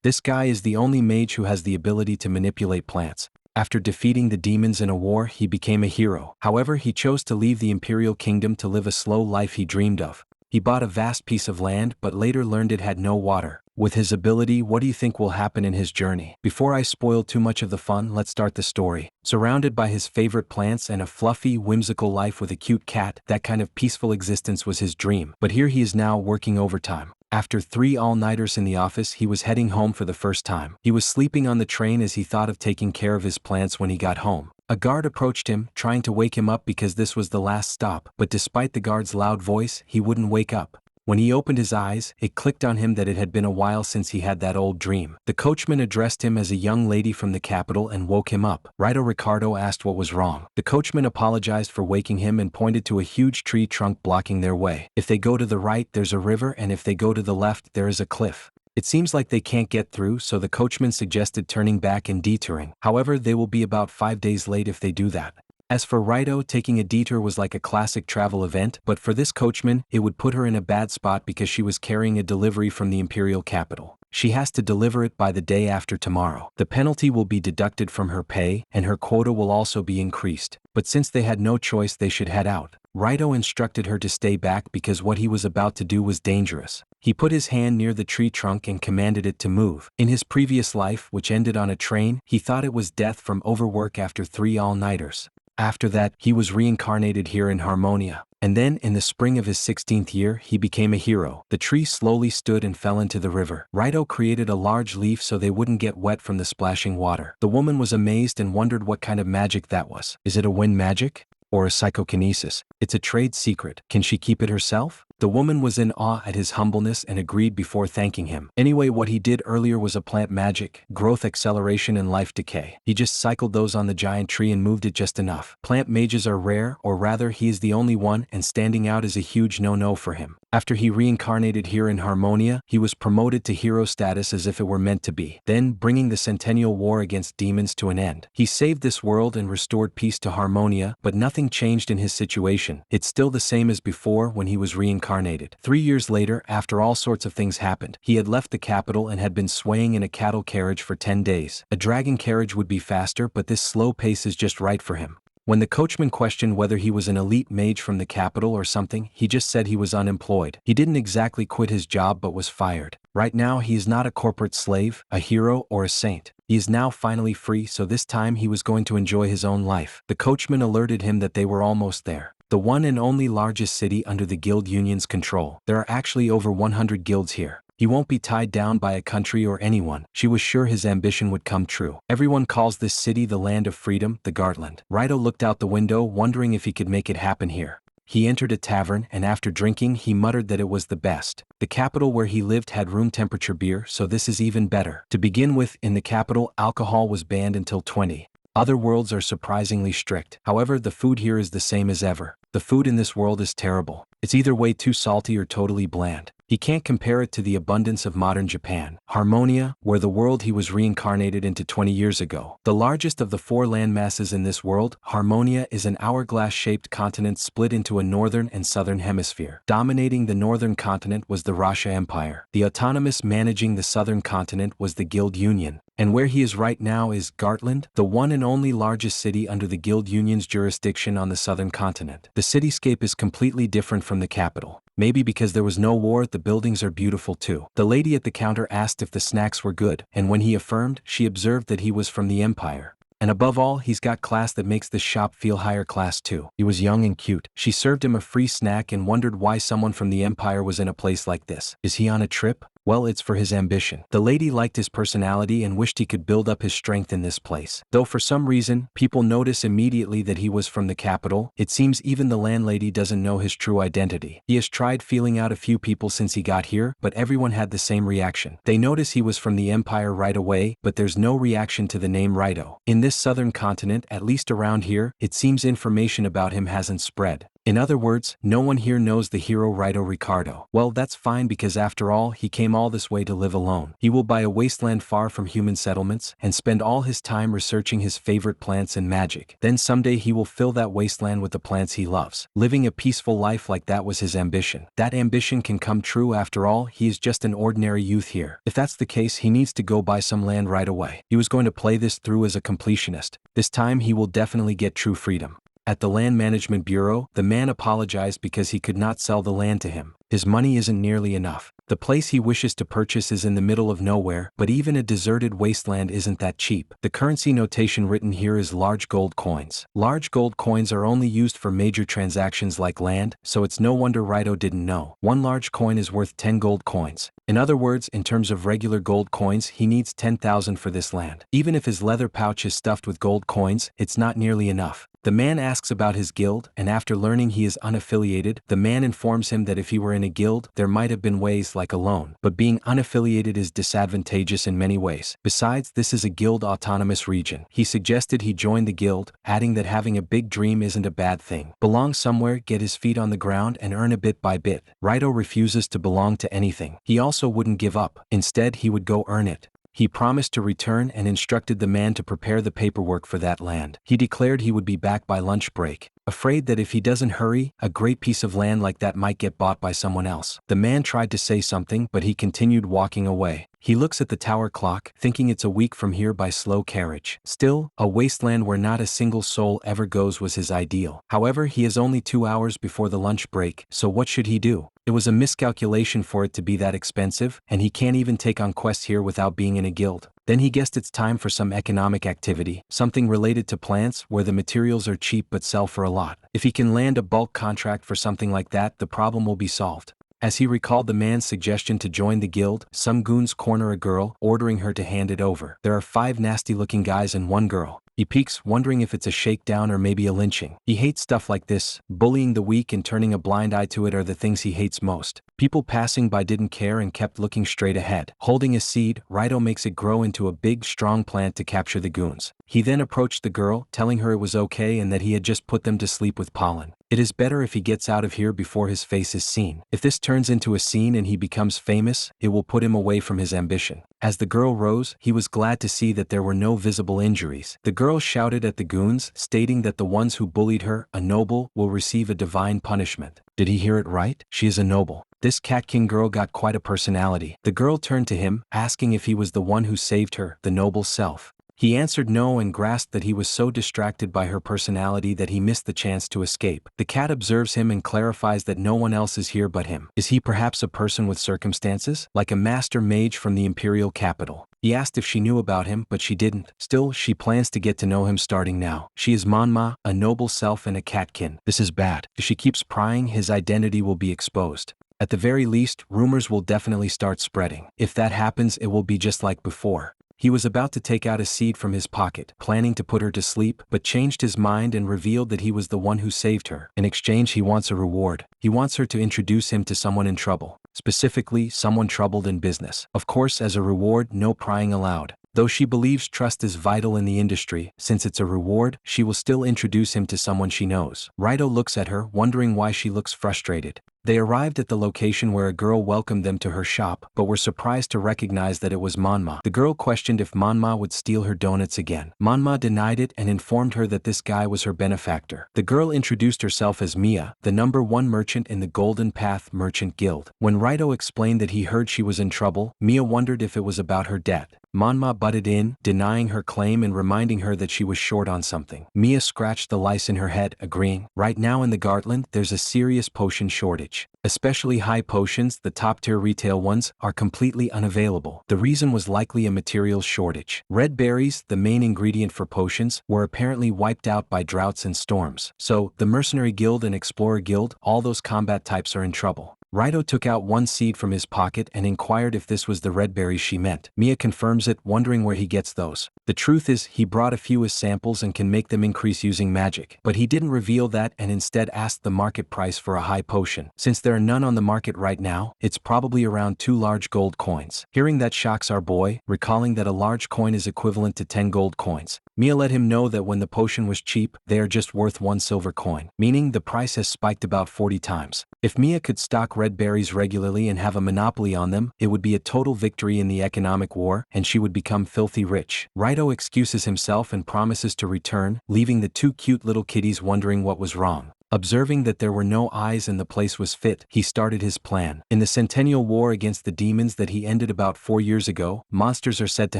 This guy is the only mage who has the ability to manipulate plants. After defeating the demons in a war, he became a hero. However, he chose to leave the Imperial Kingdom to live a slow life he dreamed of. He bought a vast piece of land but later learned it had no water. With his ability, what do you think will happen in his journey? Before I spoil too much of the fun, let's start the story. Surrounded by his favorite plants and a fluffy, whimsical life with a cute cat, that kind of peaceful existence was his dream. But here he is now working overtime. After 3 all-nighters in the office, he was heading home for the first time. He was sleeping on the train as he thought of taking care of his plants when he got home. A guard approached him, trying to wake him up because this was the last stop, but despite the guard's loud voice, he wouldn't wake up. When he opened his eyes, it clicked on him that it had been a while since he had that old dream. The coachman addressed him as a young lady from the capital and woke him up. Ricardo asked what was wrong. The coachman apologized for waking him and pointed to a huge tree trunk blocking their way. If they go to the right, there's a river, and if they go to the left, there is a cliff. It seems like they can't get through, so the coachman suggested turning back and detouring. However, they will be about 5 days late if they do that. As for Rido, taking a detour was like a classic travel event, but for this coachman, it would put her in a bad spot because she was carrying a delivery from the imperial capital. She has to deliver it by the day after tomorrow. The penalty will be deducted from her pay, and her quota will also be increased. But since they had no choice, they should head out. Rido instructed her to stay back because what he was about to do was dangerous. He put his hand near the tree trunk and commanded it to move. In his previous life, which ended on a train, he thought it was death from overwork after 3 all-nighters. After that, he was reincarnated here in Harmonia. And then, in the spring of his 16th year, he became a hero. The tree slowly stood and fell into the river. Rido created a large leaf so they wouldn't get wet from the splashing water. The woman was amazed and wondered what kind of magic that was. Is it a wind magic? Or a psychokinesis? It's a trade secret. Can she keep it herself? The woman was in awe at his humbleness and agreed before thanking him. Anyway, what he did earlier was a plant magic, growth acceleration and life decay. He just cycled those on the giant tree and moved it just enough. Plant mages are rare, or rather he is the only one, and standing out is a huge no-no for him. After he reincarnated here in Harmonia, he was promoted to hero status as if it were meant to be, then bringing the Centennial War against demons to an end. He saved this world and restored peace to Harmonia, but nothing changed in his situation. It's still the same as before when he was reincarnated. 3 years later, after all sorts of things happened, he had left the capital and had been swaying in a cattle carriage for 10 days. A dragon carriage would be faster, but this slow pace is just right for him. When the coachman questioned whether he was an elite mage from the capital or something, he just said he was unemployed. He didn't exactly quit his job but was fired. Right now he is not a corporate slave, a hero, or a saint. He is now finally free, so this time he was going to enjoy his own life. The coachman alerted him that they were almost there. The one and only largest city under the guild union's control. There are actually over 100 guilds here. He won't be tied down by a country or anyone. She was sure his ambition would come true. Everyone calls this city the land of freedom, the Gartland. Rido looked out the window, wondering if he could make it happen here. He entered a tavern, and after drinking, he muttered that it was the best. The capital where he lived had room temperature beer, so this is even better. To begin with, in the capital, alcohol was banned until 20. Other worlds are surprisingly strict. However, the food here is the same as ever. The food in this world is terrible. It's either way too salty or totally bland. He can't compare it to the abundance of modern Japan. Harmonia, where the world he was reincarnated into 20 years ago. The largest of the 4 landmasses in this world, Harmonia is an hourglass-shaped continent split into a northern and southern hemisphere. Dominating the northern continent was the Rasha Empire. The autonomous managing the southern continent was the Guild Union. And where he is right now is Gartland, the one and only largest city under the Guild Union's jurisdiction on the southern continent. The cityscape is completely different from the capital. Maybe because there was no war, the buildings are beautiful too. The lady at the counter asked if the snacks were good, and when he affirmed, she observed that he was from the Empire. And above all, he's got class that makes this shop feel higher class too. He was young and cute. She served him a free snack and wondered why someone from the Empire was in a place like this. Is he on a trip? Well, it's for his ambition. The lady liked his personality and wished he could build up his strength in this place. Though for some reason, people notice immediately that he was from the capital, it seems even the landlady doesn't know his true identity. He has tried feeling out a few people since he got here, but everyone had the same reaction. They notice he was from the Empire right away, but there's no reaction to the name Rido. In this southern continent, at least around here, it seems information about him hasn't spread. In other words, no one here knows the hero Raito Ricardo. Well, that's fine because after all, he came all this way to live alone. He will buy a wasteland far from human settlements and spend all his time researching his favorite plants and magic. Then someday he will fill that wasteland with the plants he loves. Living a peaceful life like that was his ambition. That ambition can come true after all, he is just an ordinary youth here. If that's the case, he needs to go buy some land right away. He was going to play this through as a completionist. This time he will definitely get true freedom. At the Land Management Bureau, the man apologized because he could not sell the land to him. His money isn't nearly enough. The place he wishes to purchase is in the middle of nowhere, but even a deserted wasteland isn't that cheap. The currency notation written here is large gold coins. Large gold coins are only used for major transactions like land, so it's no wonder Raito didn't know. One large coin is worth 10 gold coins. In other words, in terms of regular gold coins, he needs 10,000 for this land. Even if his leather pouch is stuffed with gold coins, it's not nearly enough. The man asks about his guild, and after learning he is unaffiliated, the man informs him that if he were in a guild, there might have been ways like a loan, but being unaffiliated is disadvantageous in many ways. Besides, this is a guild autonomous region. He suggested he join the guild, adding that having a big dream isn't a bad thing. Belong somewhere, get his feet on the ground, and earn a bit by bit. Raito refuses to belong to anything. He also wouldn't give up. Instead, he would go earn it. He promised to return and instructed the man to prepare the paperwork for that land. He declared he would be back by lunch break, afraid that if he doesn't hurry, a great piece of land like that might get bought by someone else. The man tried to say something, but he continued walking away. He looks at the tower clock, thinking it's a week from here by slow carriage. Still, a wasteland where not a single soul ever goes was his ideal. However, he is only 2 hours before the lunch break, so what should he do? It was a miscalculation for it to be that expensive, and he can't even take on quests here without being in a guild. Then he guessed it's time for some economic activity, something related to plants where the materials are cheap but sell for a lot. If he can land a bulk contract for something like that, the problem will be solved. As he recalled the man's suggestion to join the guild, some goons corner a girl, ordering her to hand it over. There are 5 nasty-looking guys and 1 girl. He peeks, wondering if it's a shakedown or maybe a lynching. He hates stuff like this. Bullying the weak and turning a blind eye to it are the things he hates most. People passing by didn't care and kept looking straight ahead. Holding a seed, Raito makes it grow into a big, strong plant to capture the goons. He then approached the girl, telling her it was okay and that he had just put them to sleep with pollen. It is better if he gets out of here before his face is seen. If this turns into a scene and he becomes famous, it will put him away from his ambition. As the girl rose, he was glad to see that there were no visible injuries. The girl shouted at the goons, stating that the ones who bullied her, a noble, will receive a divine punishment. Did he hear it right? She is a noble. This catkin girl got quite a personality. The girl turned to him, asking if he was the one who saved her, the noble self. He answered no and grasped that he was so distracted by her personality that he missed the chance to escape. The cat observes him and clarifies that no one else is here but him. Is he perhaps a person with circumstances? Like a master mage from the imperial capital. He asked if she knew about him, but she didn't. Still, she plans to get to know him starting now. She is Manhwa, a noble self and a catkin. This is bad. If she keeps prying, his identity will be exposed. At the very least, rumors will definitely start spreading. If that happens, it will be just like before. He was about to take out a seed from his pocket, planning to put her to sleep, but changed his mind and revealed that he was the one who saved her. In exchange, he wants a reward. He wants her to introduce him to someone in trouble. Specifically, someone troubled in business. Of course, as a reward, no prying allowed. Though she believes trust is vital in the industry, since it's a reward, she will still introduce him to someone she knows. Raito looks at her, wondering why she looks frustrated. They arrived at the location where a girl welcomed them to her shop, but were surprised to recognize that it was Manhwa. The girl questioned if Manhwa would steal her donuts again. Manhwa denied it and informed her that this guy was her benefactor. The girl introduced herself as Mia, the #1 merchant in the Golden Path Merchant Guild. When Raito explained that he heard she was in trouble, Mia wondered if it was about her debt. Manhwa butted in, denying her claim and reminding her that she was short on something. Mia scratched the lice in her head, agreeing. Right now in the Gartland, there's a serious potion shortage. Especially high potions, the top-tier retail ones, are completely unavailable. The reason was likely a materials shortage. Red berries, the main ingredient for potions, were apparently wiped out by droughts and storms. So, the Mercenary Guild and Explorer Guild, all those combat types are in trouble. Raito took out 1 seed from his pocket and inquired if this was the red berries she meant. Mia confirms it, wondering where he gets those. The truth is, he brought a few as samples and can make them increase using magic. But he didn't reveal that and instead asked the market price for a high potion. Since there are none on the market right now, it's probably around 2 large gold coins. Hearing that shocks our boy, recalling that a large coin is equivalent to 10 gold coins. Mia let him know that when the potion was cheap, they are just worth 1 silver coin, meaning the price has spiked about 40 times. If Mia could stock red berries regularly and have a monopoly on them, it would be a total victory in the economic war, and she would become filthy rich. Raito excuses himself and promises to return, leaving the 2 cute little kitties wondering what was wrong. Observing that there were no eyes and the place was fit, he started his plan. In the Centennial War against the demons that he ended about 4 years ago, monsters are said to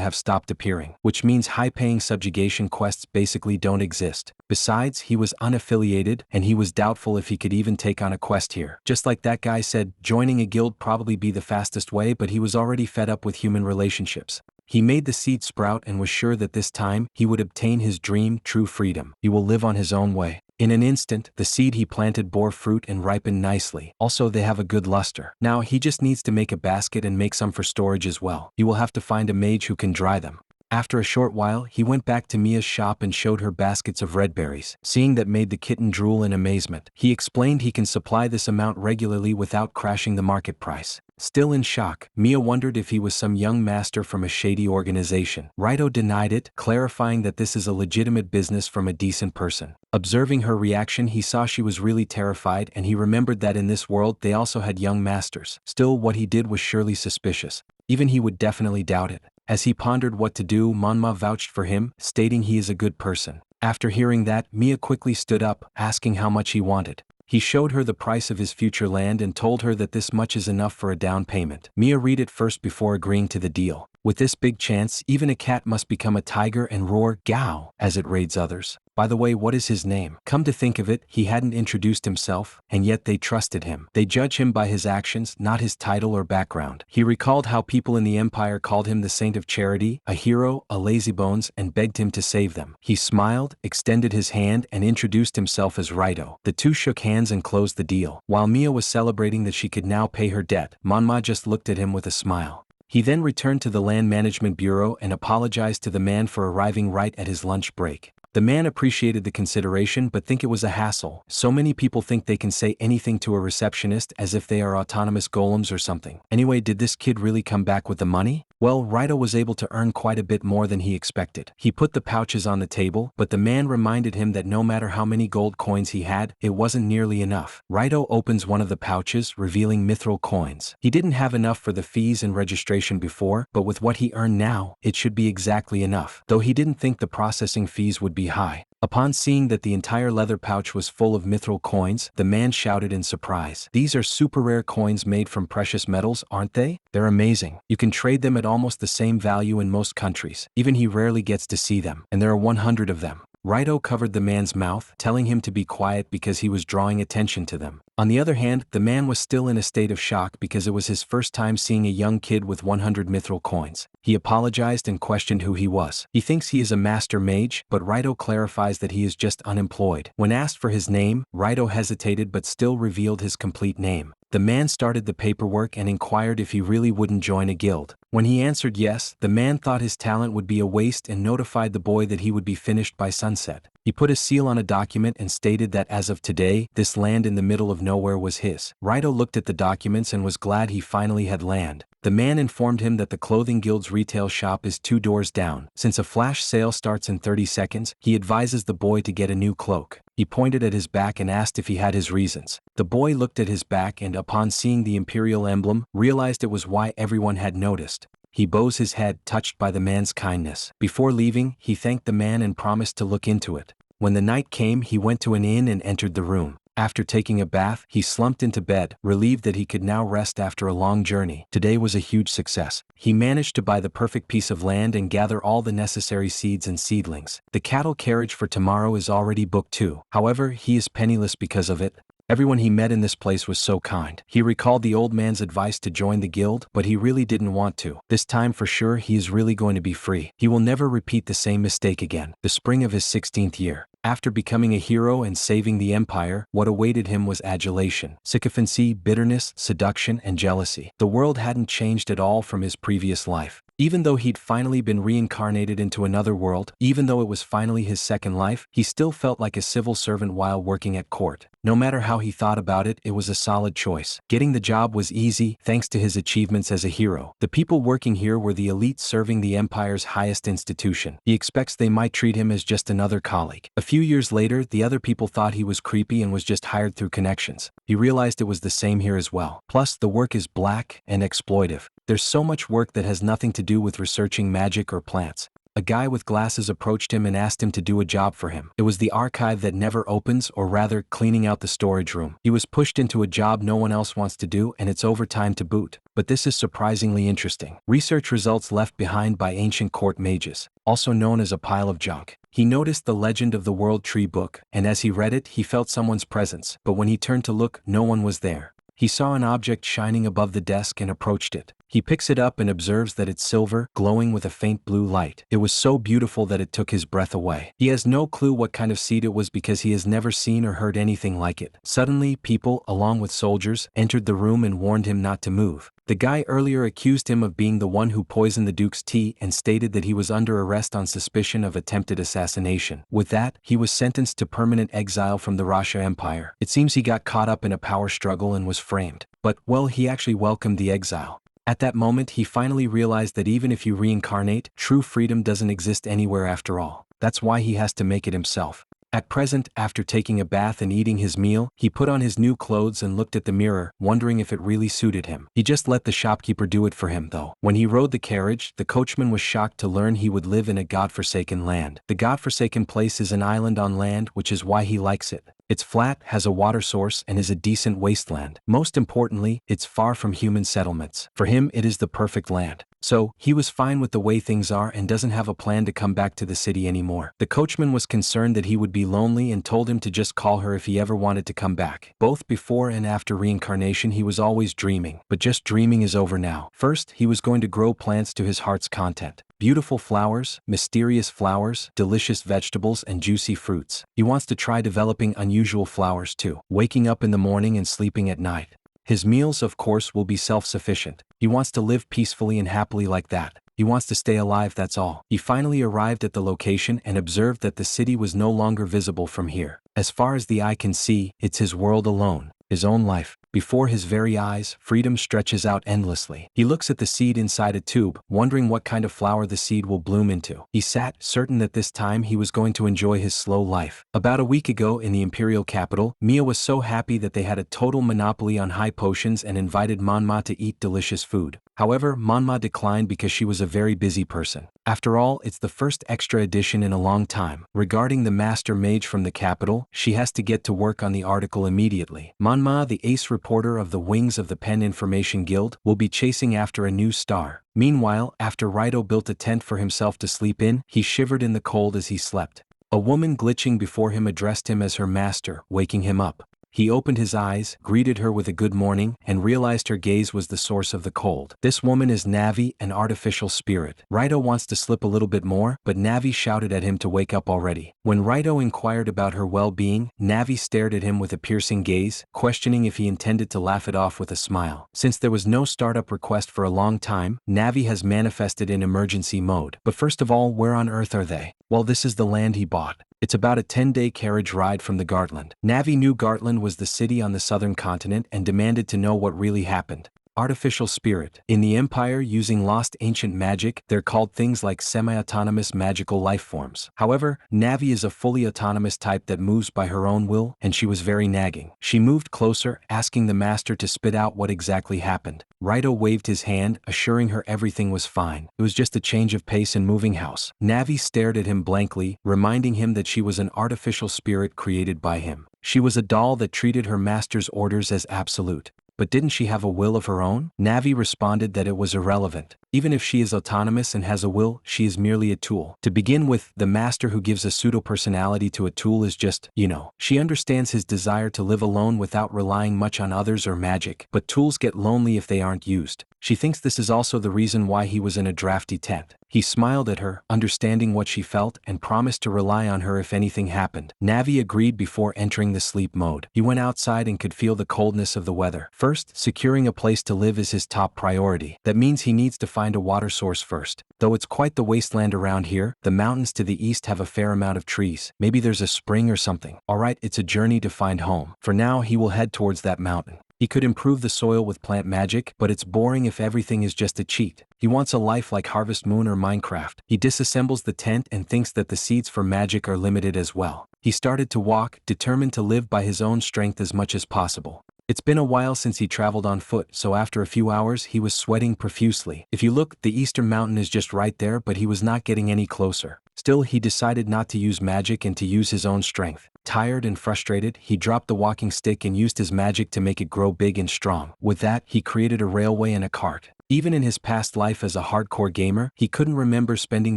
have stopped appearing, which means high-paying subjugation quests basically don't exist. Besides, he was unaffiliated, and he was doubtful if he could even take on a quest here. Just like that guy said, joining a guild probably be the fastest way, but he was already fed up with human relationships. He made the seed sprout and was sure that this time, he would obtain his dream, true freedom. He will live on his own way. In an instant, the seed he planted bore fruit and ripened nicely. Also, they have a good luster. Now, he just needs to make a basket and make some for storage as well. He will have to find a mage who can dry them. After a short while, he went back to Mia's shop and showed her baskets of red berries. Seeing that made the kitten drool in amazement. He explained he can supply this amount regularly without crashing the market price. Still in shock, Mia wondered if he was some young master from a shady organization. Raito denied it, clarifying that this is a legitimate business from a decent person. Observing her reaction, he saw she was really terrified, and he remembered that in this world they also had young masters. Still, what he did was surely suspicious. Even he would definitely doubt it. As he pondered what to do, Manhwa vouched for him, stating he is a good person. After hearing that, Mia quickly stood up, asking how much he wanted. He showed her the price of his future land and told her that this much is enough for a down payment. Mia read it first before agreeing to the deal. With this big chance, even a cat must become a tiger and roar "Gao" as it raids others. By the way, what is his name? Come to think of it, he hadn't introduced himself, and yet they trusted him. They judge him by his actions, not his title or background. He recalled how people in the Empire called him the Saint of Charity, a hero, a lazybones, and begged him to save them. He smiled, extended his hand, and introduced himself as Raito. The two shook hands and closed the deal. While Mia was celebrating that she could now pay her debt, Manhwa just looked at him with a smile. He then returned to the Land Management Bureau and apologized to the man for arriving right at his lunch break. The man appreciated the consideration but think it was a hassle. So many people think they can say anything to a receptionist as if they are autonomous golems or something. Anyway, did this kid really come back with the money? Well, Raito was able to earn quite a bit more than he expected. He put the pouches on the table, but the man reminded him that no matter how many gold coins he had, it wasn't nearly enough. Raito opens one of the pouches, revealing mithril coins. He didn't have enough for the fees and registration before, but with what he earned now, it should be exactly enough. Though he didn't think the processing fees would be high. Upon seeing that the entire leather pouch was full of mithril coins, the man shouted in surprise. These are super rare coins made from precious metals, aren't they? They're amazing. You can trade them at almost the same value in most countries. Even he rarely gets to see them, and there are 100 of them. Raito covered the man's mouth, telling him to be quiet because he was drawing attention to them. On the other hand, the man was still in a state of shock because it was his first time seeing a young kid with 100 mithril coins. He apologized and questioned who he was. He thinks he is a master mage, but Raito clarifies that he is just unemployed. When asked for his name, Raito hesitated but still revealed his complete name. The man started the paperwork and inquired if he really wouldn't join a guild. When he answered yes, the man thought his talent would be a waste and notified the boy that he would be finished by sunset. He put a seal on a document and stated that as of today, this land in the middle of nowhere was his. Raito looked at the documents and was glad he finally had land. The man informed him that the clothing guild's retail shop is 2 doors down. Since a flash sale starts in 30 seconds, he advises the boy to get a new cloak. He pointed at his back and asked if he had his reasons. The boy looked at his back and upon seeing the imperial emblem, realized it was why everyone had noticed. He bows his head, touched by the man's kindness. Before leaving, he thanked the man and promised to look into it. When the night came, he went to an inn and entered the room. After taking a bath, he slumped into bed, relieved that he could now rest after a long journey. Today was a huge success. He managed to buy the perfect piece of land and gather all the necessary seeds and seedlings. The cattle carriage for tomorrow is already booked too. However, he is penniless because of it. Everyone he met in this place was so kind. He recalled the old man's advice to join the guild, but he really didn't want to. This time for sure he is really going to be free. He will never repeat the same mistake again. The spring of his 16th year. After becoming a hero and saving the empire, what awaited him was adulation, sycophancy, bitterness, seduction, and jealousy. The world hadn't changed at all from his previous life. Even though he'd finally been reincarnated into another world, even though it was finally his second life, he still felt like a civil servant while working at court. No matter how he thought about it, it was a solid choice. Getting the job was easy, thanks to his achievements as a hero. The people working here were the elite serving the empire's highest institution. He expects they might treat him as just another colleague. A few years later, the other people thought he was creepy and was just hired through connections. He realized it was the same here as well. Plus, the work is black and exploitive. There's so much work that has nothing to do with researching magic or plants. A guy with glasses approached him and asked him to do a job for him. It was the archive that never opens, or rather, cleaning out the storage room. He was pushed into a job no one else wants to do, and it's overtime to boot. But this is surprisingly interesting. Research results left behind by ancient court mages, also known as a pile of junk. He noticed the Legend of the World Tree book, and as he read it, he felt someone's presence. But when he turned to look, no one was there. He saw an object shining above the desk and approached it. He picks it up and observes that it's silver, glowing with a faint blue light. It was so beautiful that it took his breath away. He has no clue what kind of seed it was because he has never seen or heard anything like it. Suddenly, people, along with soldiers, entered the room and warned him not to move. The guy earlier accused him of being the one who poisoned the Duke's tea and stated that he was under arrest on suspicion of attempted assassination. With that, he was sentenced to permanent exile from the Russia Empire. It seems he got caught up in a power struggle and was framed. But, well, he actually welcomed the exile. At that moment, he finally realized that even if you reincarnate, true freedom doesn't exist anywhere after all. That's why he has to make it himself. At present, after taking a bath and eating his meal, he put on his new clothes and looked at the mirror, wondering if it really suited him. He just let the shopkeeper do it for him, though. When he rode the carriage, the coachman was shocked to learn he would live in a godforsaken land. The godforsaken place is an island on land, which is why he likes it. It's flat, has a water source, and is a decent wasteland. Most importantly, it's far from human settlements. For him, it is the perfect land. So, he was fine with the way things are and doesn't have a plan to come back to the city anymore. The coachman was concerned that he would be lonely and told him to just call her if he ever wanted to come back. Both before and after reincarnation, he was always dreaming, but just dreaming is over now. First, he was going to grow plants to his heart's content. Beautiful flowers, mysterious flowers, delicious vegetables, and juicy fruits. He wants to try developing unusual flowers too, waking up in the morning and sleeping at night. His meals, of course, will be self-sufficient. He wants to live peacefully and happily like that. He wants to stay alive, that's all. He finally arrived at the location and observed that the city was no longer visible from here. As far as the eye can see, it's his world alone, his own life. Before his very eyes, freedom stretches out endlessly. He looks at the seed inside a tube, wondering what kind of flower the seed will bloom into. He sat, certain that this time he was going to enjoy his slow life. About a week ago in the imperial capital, Mia was so happy that they had a total monopoly on high potions and invited Manhwa to eat delicious food. However, Manhwa declined because she was a very busy person. After all, it's the first extra edition in a long time. Regarding the master mage from the capital, she has to get to work on the article immediately. Manhwa, the ace reporter of the Wings of the Pen Information Guild, will be chasing after a new star. Meanwhile, after Raito built a tent for himself to sleep in, he shivered in the cold as he slept. A woman glitching before him addressed him as her master, waking him up. He opened his eyes, greeted her with a good morning, and realized her gaze was the source of the cold. This woman is Nav'i, an artificial spirit. Raito wants to slip a little bit more, but Nav'i shouted at him to wake up already. When Raito inquired about her well-being, Nav'i stared at him with a piercing gaze, questioning if he intended to laugh it off with a smile. Since there was no startup request for a long time, Nav'i has manifested in emergency mode. But first of all, where on earth are they? Well, this is the land he bought. It's about a 10-day carriage ride from the Gartland. Nav'i knew Gartland was the city on the southern continent and demanded to know what really happened. Artificial spirit. In the Empire, using lost ancient magic, they're called things like semi-autonomous magical life forms. However, Nav'i is a fully autonomous type that moves by her own will, and she was very nagging. She moved closer, asking the master to spit out what exactly happened. Raito waved his hand, assuring her everything was fine. It was just a change of pace and moving house. Nav'i stared at him blankly, reminding him that she was an artificial spirit created by him. She was a doll that treated her master's orders as absolute. But didn't she have a will of her own? Nav'i responded that it was irrelevant. Even if she is autonomous and has a will, she is merely a tool. To begin with, the master who gives a pseudo-personality to a tool is just, She understands his desire to live alone without relying much on others or magic, but tools get lonely if they aren't used. She thinks this is also the reason why he was in a drafty tent. He smiled at her, understanding what she felt, and promised to rely on her if anything happened. Nav'i agreed before entering the sleep mode. He went outside and could feel the coldness of the weather. First, securing a place to live is his top priority. That means he needs to find a water source first. Though it's quite the wasteland around here, the mountains to the east have a fair amount of trees. Maybe there's a spring or something. Alright, it's a journey to find home. For now, he will head towards that mountain. He could improve the soil with plant magic, but it's boring if everything is just a cheat. He wants a life like Harvest Moon or Minecraft. He disassembles the tent and thinks that the seeds for magic are limited as well. He started to walk, determined to live by his own strength as much as possible. It's been a while since he traveled on foot, so after a few hours he was sweating profusely. If you look, the eastern mountain is just right there, but he was not getting any closer. Still, he decided not to use magic and to use his own strength. Tired and frustrated, he dropped the walking stick and used his magic to make it grow big and strong. With that, he created a railway and a cart. Even in his past life as a hardcore gamer, he couldn't remember spending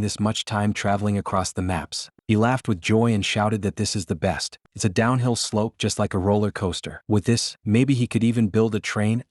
this much time traveling across the maps. He laughed with joy and shouted that this is the best. It's a downhill slope just like a roller coaster. With this, maybe he could even build a train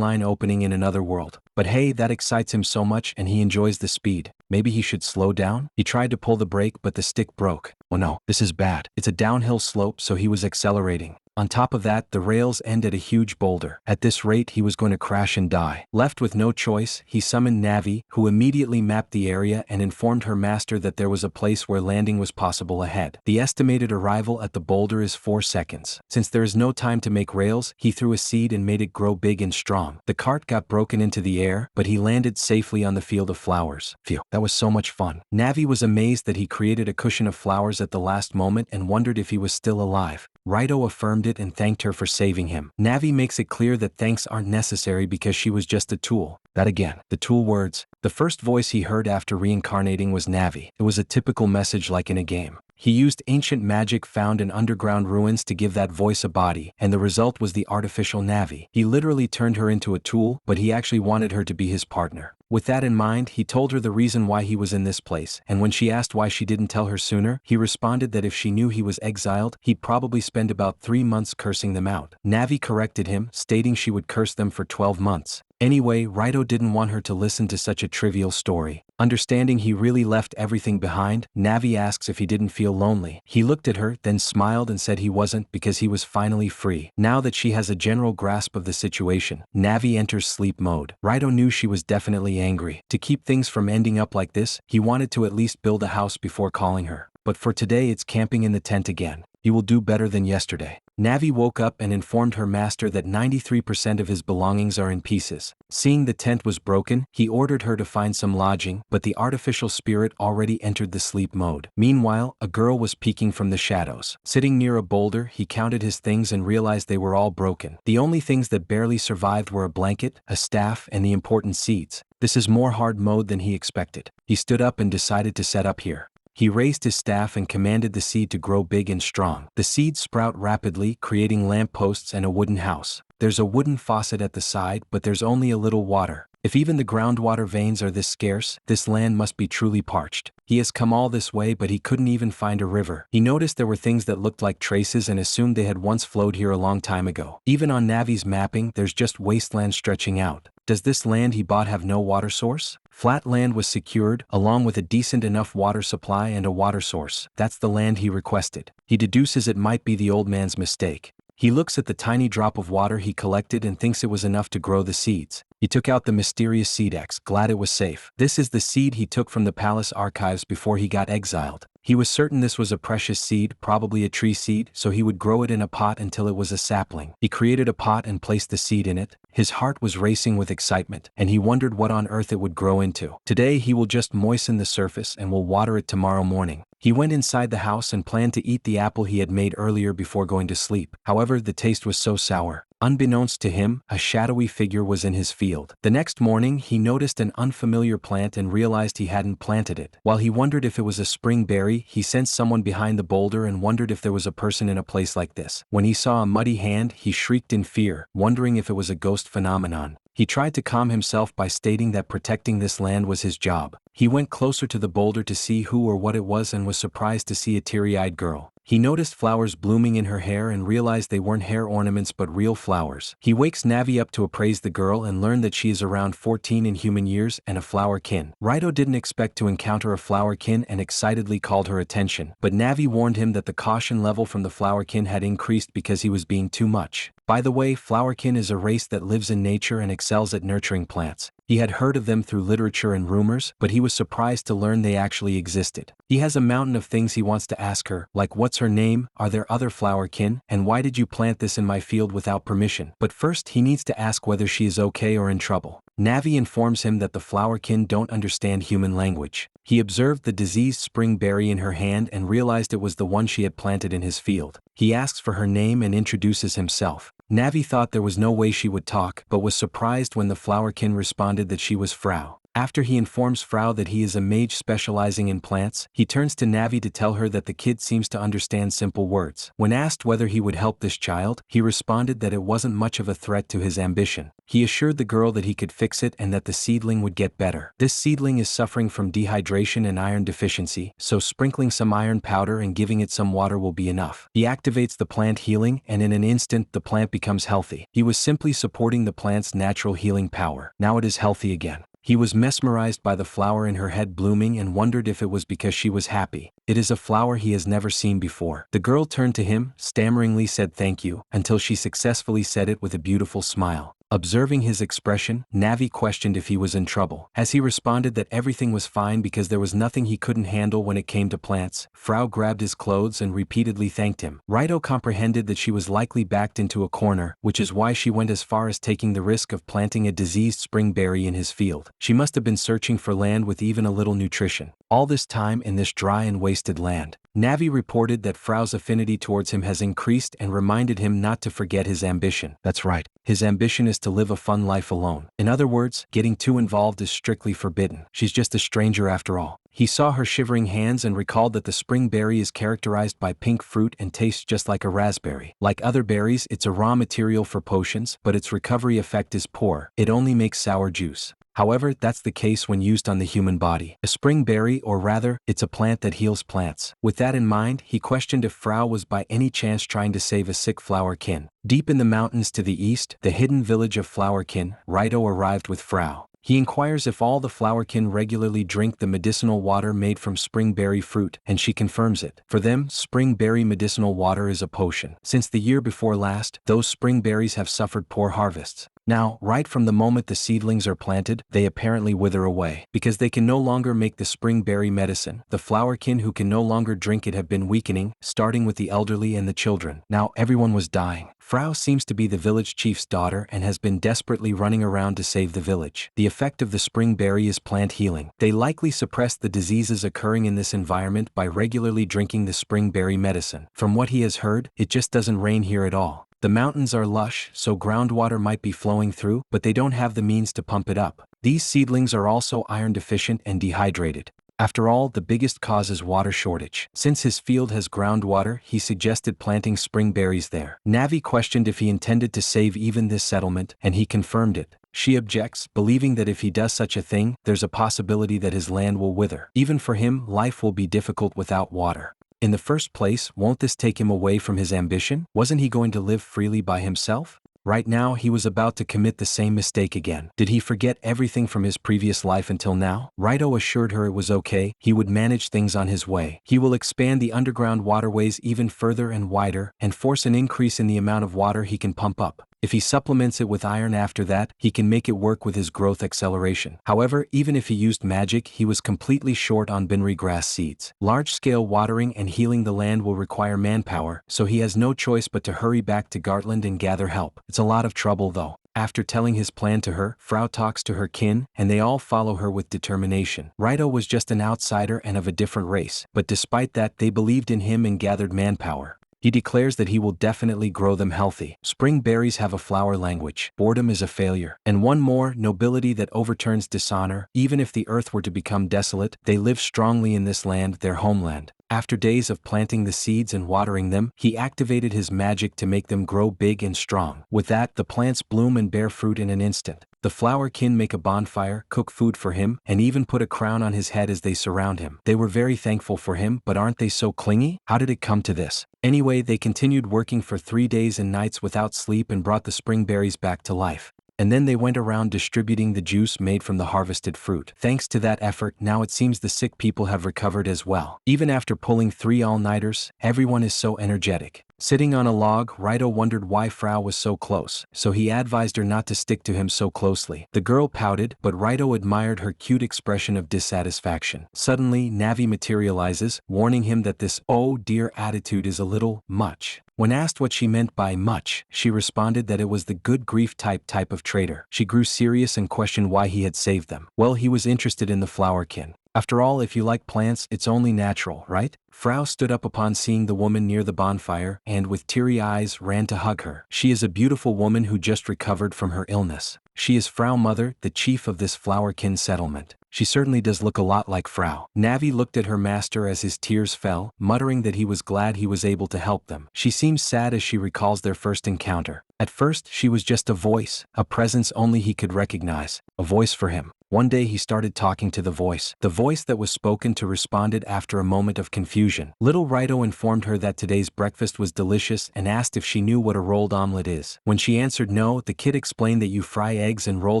line opening in another world. But hey, that excites him so much and he enjoys the speed. Maybe he should slow down? He tried to pull the brake but the stick broke. Oh no, this is bad. It's a downhill slope, so he was accelerating. On top of that, the rails end at a huge boulder. At this rate, he was going to crash and die. Left with no choice, he summoned Nav'i, who immediately mapped the area and informed her master that there was a place where landing was possible ahead. The estimated arrival at the boulder is 4 seconds. Since there is no time to make rails, he threw a seed and made it grow big and strong. The cart got broken into the air, but he landed safely on the field of flowers. Phew, that was so much fun. Nav'i was amazed that he created a cushion of flowers at the last moment and wondered if he was still alive. Raito affirmed it and thanked her for saving him. Nav'i makes it clear that thanks aren't necessary because she was just a tool. That again, the tool words. The first voice he heard after reincarnating was Nav'i. It was a typical message like in a game. He used ancient magic found in underground ruins to give that voice a body, and the result was the artificial Nav'i. He literally turned her into a tool, but he actually wanted her to be his partner. With that in mind, he told her the reason why he was in this place, and when she asked why she didn't tell her sooner, he responded that if she knew he was exiled, he'd probably spend about 3 months cursing them out. Nav'i corrected him, stating she would curse them for 12 months. Anyway, Raito didn't want her to listen to such a trivial story. Understanding he really left everything behind, Nav'i asks if he didn't feel lonely. He looked at her, then smiled and said he wasn't because he was finally free. Now that she has a general grasp of the situation, Nav'i enters sleep mode. Raito knew she was definitely angry. To keep things from ending up like this, he wanted to at least build a house before calling her. But for today it's camping in the tent again. He will do better than yesterday. Nav'i woke up and informed her master that 93% of his belongings are in pieces. Seeing the tent was broken, he ordered her to find some lodging, but the artificial spirit already entered the sleep mode. Meanwhile, a girl was peeking from the shadows. Sitting near a boulder, he counted his things and realized they were all broken. The only things that barely survived were a blanket, a staff, and the important seeds. This is more hard mode than he expected. He stood up and decided to set up here. He raised his staff and commanded the seed to grow big and strong. The seeds sprout rapidly, creating lampposts and a wooden house. There's a wooden faucet at the side, but there's only a little water. If even the groundwater veins are this scarce, this land must be truly parched. He has come all this way, but he couldn't even find a river. He noticed there were things that looked like traces and assumed they had once flowed here a long time ago. Even on Nav'i's mapping, there's just wasteland stretching out. Does this land he bought have no water source? Flat land was secured, along with a decent enough water supply and a water source. That's the land he requested. He deduces it might be the old man's mistake. He looks at the tiny drop of water he collected and thinks it was enough to grow the seeds. He took out the mysterious seed X, glad it was safe. This is the seed he took from the palace archives before he got exiled. He was certain this was a precious seed, probably a tree seed, so he would grow it in a pot until it was a sapling. He created a pot and placed the seed in it. His heart was racing with excitement, and he wondered what on earth it would grow into. Today he will just moisten the surface and will water it tomorrow morning. He went inside the house and planned to eat the apple he had made earlier before going to sleep. However, the taste was so sour. Unbeknownst to him, a shadowy figure was in his field. The next morning, he noticed an unfamiliar plant and realized he hadn't planted it. While he wondered if it was a spring berry, he sensed someone behind the boulder and wondered if there was a person in a place like this. When he saw a muddy hand, he shrieked in fear, wondering if it was a ghost phenomenon. He tried to calm himself by stating that protecting this land was his job. He went closer to the boulder to see who or what it was and was surprised to see a teary-eyed girl. He noticed flowers blooming in her hair and realized they weren't hair ornaments but real flowers. He wakes Nav'i up to appraise the girl and learn that she is around 14 in human years and a flower kin. Raito didn't expect to encounter a flower kin and excitedly called her attention, but Nav'i warned him that the caution level from the flower kin had increased because he was being too much. By the way, flowerkin is a race that lives in nature and excels at nurturing plants. He had heard of them through literature and rumors, but he was surprised to learn they actually existed. He has a mountain of things he wants to ask her, like what's her name, are there other flowerkin, and why did you plant this in my field without permission? But first he needs to ask whether she is okay or in trouble. Nav'i informs him that the flowerkin don't understand human language. He observed the diseased spring berry in her hand and realized it was the one she had planted in his field. He asks for her name and introduces himself. Nav'i thought there was no way she would talk, but was surprised when the flowerkin responded that she was Frau. After he informs Frau that he is a mage specializing in plants, he turns to Nav'i to tell her that the kid seems to understand simple words. When asked whether he would help this child, he responded that it wasn't much of a threat to his ambition. He assured the girl that he could fix it and that the seedling would get better. This seedling is suffering from dehydration and iron deficiency, so sprinkling some iron powder and giving it some water will be enough. He activates the plant healing and in an instant the plant becomes healthy. He was simply supporting the plant's natural healing power. Now it is healthy again. He was mesmerized by the flower in her head blooming and wondered if it was because she was happy. It is a flower he has never seen before. The girl turned to him, stammeringly said thank you, until she successfully said it with a beautiful smile. Observing his expression, Nav'i questioned if he was in trouble. As he responded that everything was fine because there was nothing he couldn't handle when it came to plants, Frau grabbed his clothes and repeatedly thanked him. Raito comprehended that she was likely backed into a corner, which is why she went as far as taking the risk of planting a diseased spring berry in his field. She must have been searching for land with even a little nutrition. All this time in this dry and wasted land. Nav'i reported that Frau's affinity towards him has increased and reminded him not to forget his ambition. That's right. His ambition is to live a fun life alone. In other words, getting too involved is strictly forbidden. She's just a stranger after all. He saw her shivering hands and recalled that the spring berry is characterized by pink fruit and tastes just like a raspberry. Like other berries, it's a raw material for potions, but its recovery effect is poor. It only makes sour juice. However, that's the case when used on the human body. A spring berry, or rather, it's a plant that heals plants. With that in mind, he questioned if Frau was by any chance trying to save a sick flowerkin. Deep in the mountains to the east, the hidden village of Flowerkin, Raito arrived with Frau. He inquires if all the flowerkin regularly drink the medicinal water made from spring berry fruit, and she confirms it. For them, spring berry medicinal water is a potion. Since the year before last, those spring berries have suffered poor harvests. Now, right from the moment the seedlings are planted, they apparently wither away. Because they can no longer make the spring berry medicine, the flowerkin who can no longer drink it have been weakening, starting with the elderly and the children. Now everyone was dying. Frau seems to be the village chief's daughter and has been desperately running around to save the village. The effect of the spring berry is plant healing. They likely suppress the diseases occurring in this environment by regularly drinking the spring berry medicine. From what he has heard, it just doesn't rain here at all. The mountains are lush, so groundwater might be flowing through, but they don't have the means to pump it up. These seedlings are also iron deficient and dehydrated. After all, the biggest cause is water shortage. Since his field has groundwater, he suggested planting spring berries there. Nav'i questioned if he intended to save even this settlement, and he confirmed it. She objects, believing that if he does such a thing, there's a possibility that his land will wither. Even for him, life will be difficult without water. In the first place, won't this take him away from his ambition? Wasn't he going to live freely by himself? Right now, he was about to commit the same mistake again. Did he forget everything from his previous life until now? Raito assured her it was okay, he would manage things on his way. He will expand the underground waterways even further and wider, and force an increase in the amount of water he can pump up. If he supplements it with iron after that, he can make it work with his growth acceleration. However, even if he used magic, he was completely short on binri grass seeds. Large-scale watering and healing the land will require manpower, so he has no choice but to hurry back to Gartland and gather help. It's a lot of trouble though. After telling his plan to her, Frau talks to her kin, and they all follow her with determination. Raito was just an outsider and of a different race, but despite that, they believed in him and gathered manpower. He declares that he will definitely grow them healthy. Spring berries have a flower language. Boredom is a failure. And one more, nobility that overturns dishonor. Even if the earth were to become desolate, they live strongly in this land, their homeland. After days of planting the seeds and watering them, he activated his magic to make them grow big and strong. With that, the plants bloom and bear fruit in an instant. The flower kin make a bonfire, cook food for him, and even put a crown on his head as they surround him. They were very thankful for him, but aren't they so clingy? How did it come to this? Anyway, they continued working for 3 days and nights without sleep and brought the spring berries back to life. And then they went around distributing the juice made from the harvested fruit. Thanks to that effort, now it seems the sick people have recovered as well. Even after pulling 3 all-nighters, everyone is so energetic. Sitting on a log, Raito wondered why Frau was so close, so he advised her not to stick to him so closely. The girl pouted, but Raito admired her cute expression of dissatisfaction. Suddenly, Nav'i materializes, warning him that this "oh dear" attitude is a little much. When asked what she meant by much, she responded that it was the good grief type of traitor. She grew serious and questioned why he had saved them. Well, he was interested in the flowerkin. After all, if you like plants, it's only natural, right? Frau stood up upon seeing the woman near the bonfire and with teary eyes ran to hug her. She is a beautiful woman who just recovered from her illness. She is Frau Mother, the chief of this flowerkin settlement. She certainly does look a lot like Frau. Nav'i looked at her master as his tears fell, muttering that he was glad he was able to help them. She seems sad as she recalls their first encounter. At first, she was just a voice, a presence only he could recognize, a voice for him. One day he started talking to the voice. The voice that was spoken to responded after a moment of confusion. Little Raito informed her that today's breakfast was delicious and asked if she knew what a rolled omelet is. When she answered no, the kid explained that you fry eggs and roll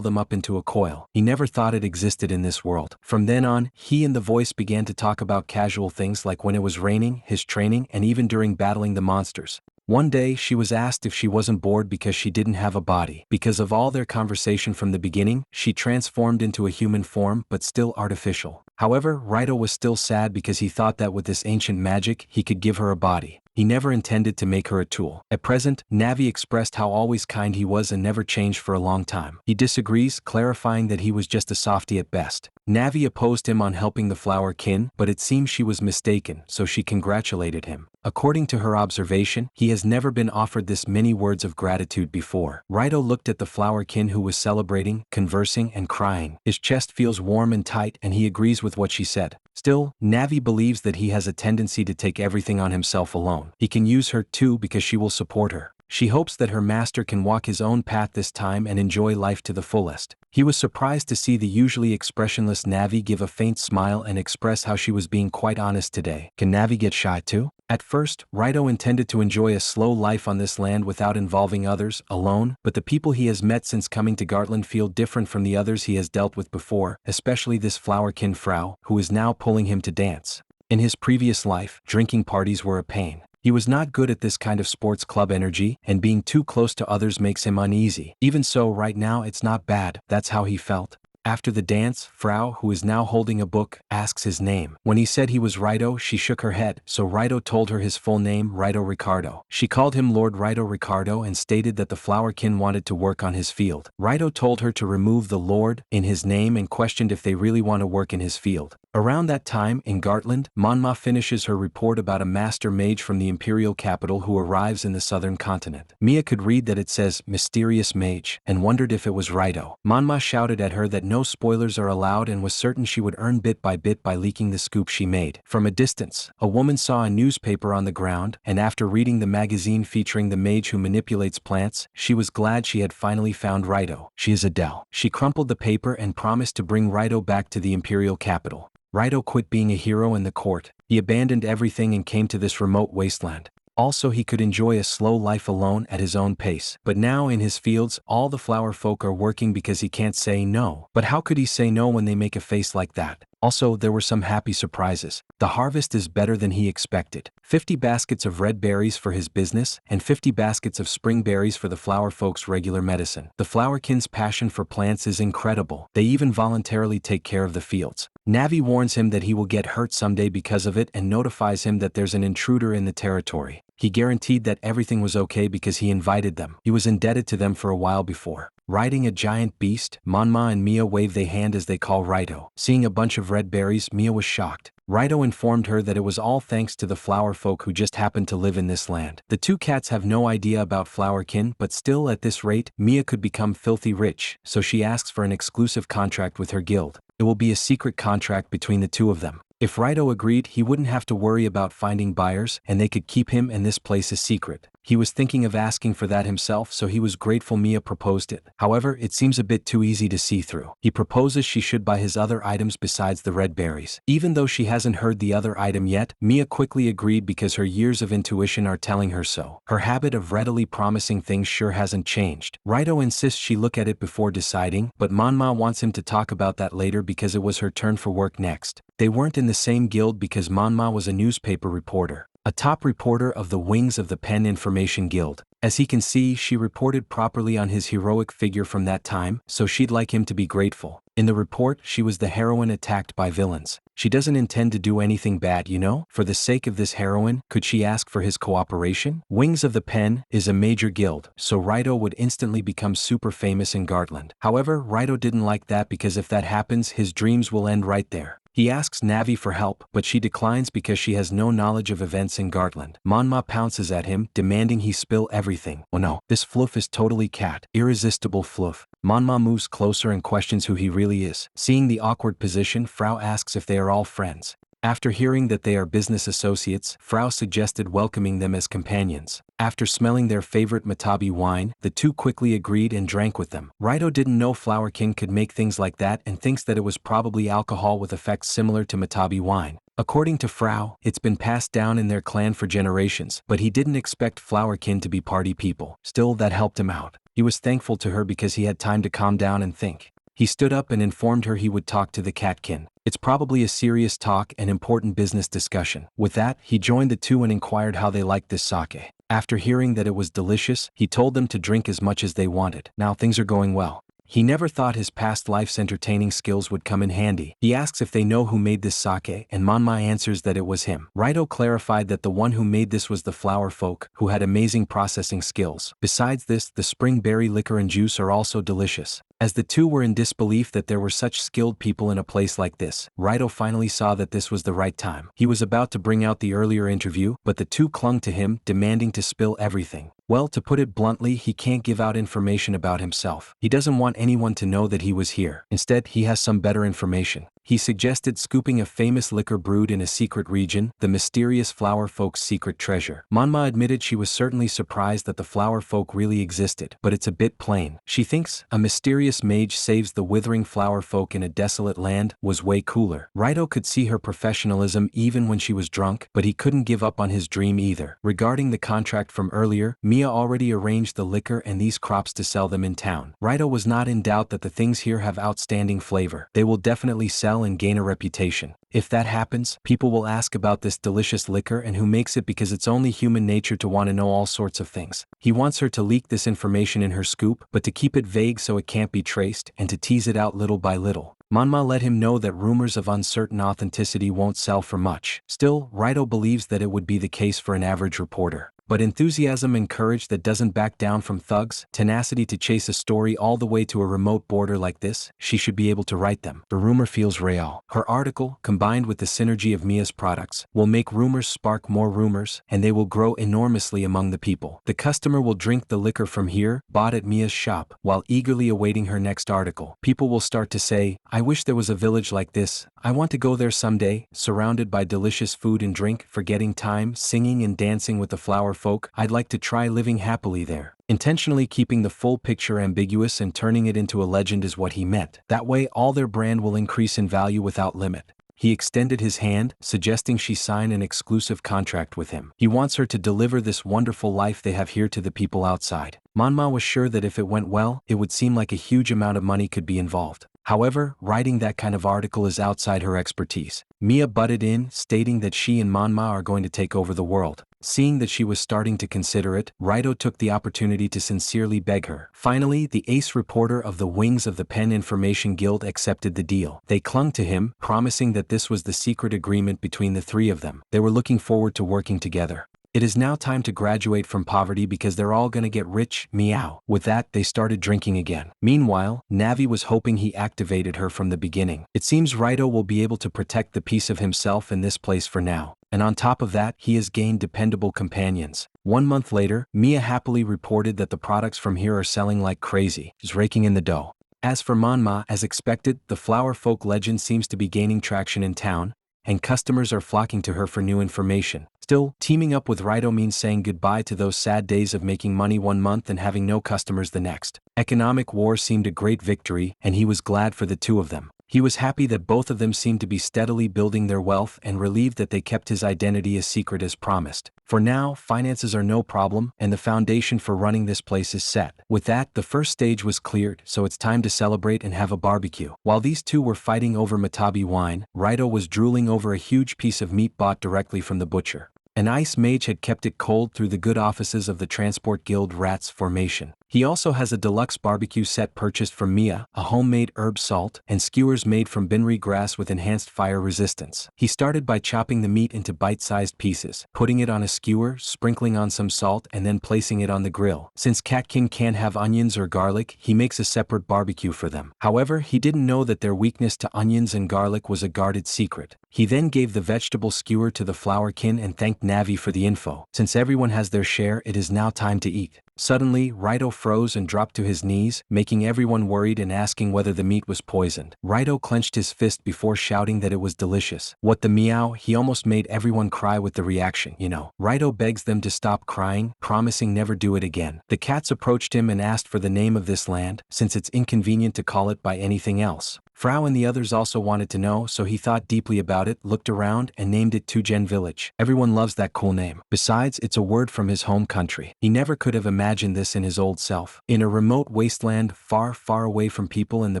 them up into a coil. He never thought it existed in this world. From then on, he and the voice began to talk about casual things like when it was raining, his training, and even during battling the monsters. One day, she was asked if she wasn't bored because she didn't have a body. Because of all their conversation from the beginning, she transformed into a human form but still artificial. However, Raito was still sad because he thought that with this ancient magic, he could give her a body. He never intended to make her a tool. At present, Nav'i expressed how always kind he was and never changed for a long time. He disagrees, clarifying that he was just a softie at best. Nav'i opposed him on helping the flower kin, but it seems she was mistaken, so she congratulated him. According to her observation, he has never been offered this many words of gratitude before. Raito looked at the flower kin who was celebrating, conversing, and crying. His chest feels warm and tight and he agrees with what she said. Still, Nav'i believes that he has a tendency to take everything on himself alone. He can use her too because she will support her. She hopes that her master can walk his own path this time and enjoy life to the fullest. He was surprised to see the usually expressionless Nav'i give a faint smile and express how she was being quite honest today. Can Nav'i get shy too? At first, Raito intended to enjoy a slow life on this land without involving others, alone, but the people he has met since coming to Gartland feel different from the others he has dealt with before, especially this flowerkin Frau, who is now pulling him to dance. In his previous life, drinking parties were a pain. He was not good at this kind of sports club energy, and being too close to others makes him uneasy. Even so, right now it's not bad, that's how he felt. After the dance, Frau, who is now holding a book, asks his name. When he said he was Raito, she shook her head, so Raito told her his full name, Raito Ricardo. She called him Lord Raito Ricardo and stated that the flowerkin wanted to work on his field. Raito told her to remove the Lord in his name and questioned if they really want to work in his field. Around that time, in Gartland, Manhwa finishes her report about a master mage from the imperial capital who arrives in the southern continent. Mia could read that it says, mysterious mage, and wondered if it was Raito. Manhwa shouted at her that no spoilers are allowed and was certain she would earn bit by leaking the scoop she made. From a distance, a woman saw a newspaper on the ground, and after reading the magazine featuring the mage who manipulates plants, she was glad she had finally found Raito. She is Adele. She crumpled the paper and promised to bring Raito back to the imperial capital. Raito quit being a hero in the court. He abandoned everything and came to this remote wasteland. Also, he could enjoy a slow life alone at his own pace. But now in his fields, all the flower folk are working because he can't say no. But how could he say no when they make a face like that? Also, there were some happy surprises. The harvest is better than he expected. 50 baskets of red berries for his business, and 50 baskets of spring berries for the flower folks' regular medicine. The flowerkin's passion for plants is incredible. They even voluntarily take care of the fields. Nav'i warns him that he will get hurt someday because of it and notifies him that there's an intruder in the territory. He guaranteed that everything was okay because he invited them. He was indebted to them for a while before. Riding a giant beast, Manhwa and Mia wave their hand as they call Raito. Seeing a bunch of red berries, Mia was shocked. Raito informed her that it was all thanks to the flower folk who just happened to live in this land. The two cats have no idea about flowerkin, but still at this rate, Mia could become filthy rich, so she asks for an exclusive contract with her guild. It will be a secret contract between the two of them. If Raito agreed, he wouldn't have to worry about finding buyers and they could keep him and this place a secret. He was thinking of asking for that himself, so he was grateful Mia proposed it. However, it seems a bit too easy to see through. He proposes she should buy his other items besides the red berries. Even though she hasn't heard the other item yet, Mia quickly agreed because her years of intuition are telling her so. Her habit of readily promising things sure hasn't changed. Raito insists she look at it before deciding, but Manhwa wants him to talk about that later because it was her turn for work next. They weren't in the same guild because Manhwa was a newspaper reporter, a top reporter of the Wings of the Pen Information Guild. As he can see, she reported properly on his heroic figure from that time, so she'd like him to be grateful. In the report, she was the heroine attacked by villains. She doesn't intend to do anything bad, you know? For the sake of this heroine, could she ask for his cooperation? Wings of the Pen is a major guild, so Raito would instantly become super famous in Gartland. However, Raito didn't like that because if that happens, his dreams will end right there. He asks Nav'i for help, but she declines because she has no knowledge of events in Gartland. Manhwa pounces at him, demanding he spill everything. Oh no, this fluff is totally cat. Irresistible fluff. Manhwa moves closer and questions who he really is. Seeing the awkward position, Frau asks if they are all friends. After hearing that they are business associates, Frau suggested welcoming them as companions. After smelling their favorite Matabi wine, the two quickly agreed and drank with them. Raito didn't know Flower King could make things like that and thinks that it was probably alcohol with effects similar to Matabi wine. According to Frau, it's been passed down in their clan for generations, but he didn't expect Flowerkin to be party people. Still, that helped him out. He was thankful to her because he had time to calm down and think. He stood up and informed her he would talk to the catkin. It's probably a serious talk and important business discussion. With that, he joined the two and inquired how they liked this sake. After hearing that it was delicious, he told them to drink as much as they wanted. Now things are going well. He never thought his past life's entertaining skills would come in handy. He asks if they know who made this sake, and Manhwa answers that it was him. Raito clarified that the one who made this was the flower folk, who had amazing processing skills. Besides this, the spring berry liquor and juice are also delicious. As the two were in disbelief that there were such skilled people in a place like this, Raito finally saw that this was the right time. He was about to bring out the earlier interview, but the two clung to him, demanding to spill everything. Well, to put it bluntly, he can't give out information about himself. He doesn't want anyone to know that he was here. Instead, he has some better information. He suggested scooping a famous liquor brewed in a secret region, the mysterious flower folk's secret treasure. Manhwa admitted she was certainly surprised that the flower folk really existed, but it's a bit plain. She thinks a mysterious mage saves the withering flower folk in a desolate land was way cooler. Raito could see her professionalism even when she was drunk, but he couldn't give up on his dream either. Regarding the contract from earlier, Mia already arranged the liquor and these crops to sell them in town. Raito was not in doubt that the things here have outstanding flavor. They will definitely sell and gain a reputation. If that happens, people will ask about this delicious liquor and who makes it because it's only human nature to want to know all sorts of things. He wants her to leak this information in her scoop, but to keep it vague so it can't be traced and to tease it out little by little. Manhwa let him know that rumors of uncertain authenticity won't sell for much. Still, Raito believes that it would be the case for an average reporter. But enthusiasm and courage that doesn't back down from thugs, tenacity to chase a story all the way to a remote border like this, she should be able to write them. The rumor feels real. Her article, combined with the synergy of Mia's products, will make rumors spark more rumors, and they will grow enormously among the people. The customer will drink the liquor from here, bought at Mia's shop, while eagerly awaiting her next article. People will start to say, I wish there was a village like this. I want to go there someday, surrounded by delicious food and drink, forgetting time, singing and dancing with the flower folk. I'd like to try living happily there. Intentionally keeping the full picture ambiguous and turning it into a legend is what he meant. That way all their brand will increase in value without limit. He extended his hand, suggesting she sign an exclusive contract with him. He wants her to deliver this wonderful life they have here to the people outside. Manhwa was sure that if it went well, it would seem like a huge amount of money could be involved. However, writing that kind of article is outside her expertise. Mia butted in, stating that she and Manhwa are going to take over the world. Seeing that she was starting to consider it, Raito took the opportunity to sincerely beg her. Finally, the ace reporter of the Wings of the Pen Information Guild accepted the deal. They clung to him, promising that this was the secret agreement between the three of them. They were looking forward to working together. It is now time to graduate from poverty because they're all gonna get rich, meow. With that, they started drinking again. Meanwhile, Nav'i was hoping he activated her from the beginning. It seems Raito will be able to protect the peace of himself in this place for now. And on top of that, he has gained dependable companions. 1 month later, Mia happily reported that the products from here are selling like crazy. She's raking in the dough. As for Manhwa, as expected, the flower folk legend seems to be gaining traction in town. and customers are flocking to her for new information. Still, teaming up with Raito means saying goodbye to those sad days of making money one month and having no customers the next. Economic war seemed a great victory, and he was glad for the two of them. He was happy that both of them seemed to be steadily building their wealth and relieved that they kept his identity a secret as promised. For now, finances are no problem, and the foundation for running this place is set. With that, the first stage was cleared, so it's time to celebrate and have a barbecue. While these two were fighting over Matabi wine, Raito was drooling over a huge piece of meat bought directly from the butcher. An ice mage had kept it cold through the good offices of the Transport Guild Rats formation. He also has a deluxe barbecue set purchased from Mia, a homemade herb salt, and skewers made from binri grass with enhanced fire resistance. He started by chopping the meat into bite-sized pieces, putting it on a skewer, sprinkling on some salt, and then placing it on the grill. Since catkin can't have onions or garlic, he makes a separate barbecue for them. However, he didn't know that their weakness to onions and garlic was a guarded secret. He then gave the vegetable skewer to the flowerkin and thanked Nav'i for the info. Since everyone has their share, it is now time to eat. Suddenly, Raito froze and dropped to his knees, making everyone worried and asking whether the meat was poisoned. Raito clenched his fist before shouting that it was delicious. What the meow? He almost made everyone cry with the reaction, you know. Raito begs them to stop crying, promising never do it again. The cats approached him and asked for the name of this land, since it's inconvenient to call it by anything else. Frau and the others also wanted to know, so he thought deeply about it, looked around, and named it Tujen Village. Everyone loves that cool name. Besides, it's a word from his home country. He never could have imagined this in his old self. In a remote wasteland far, far away from people in the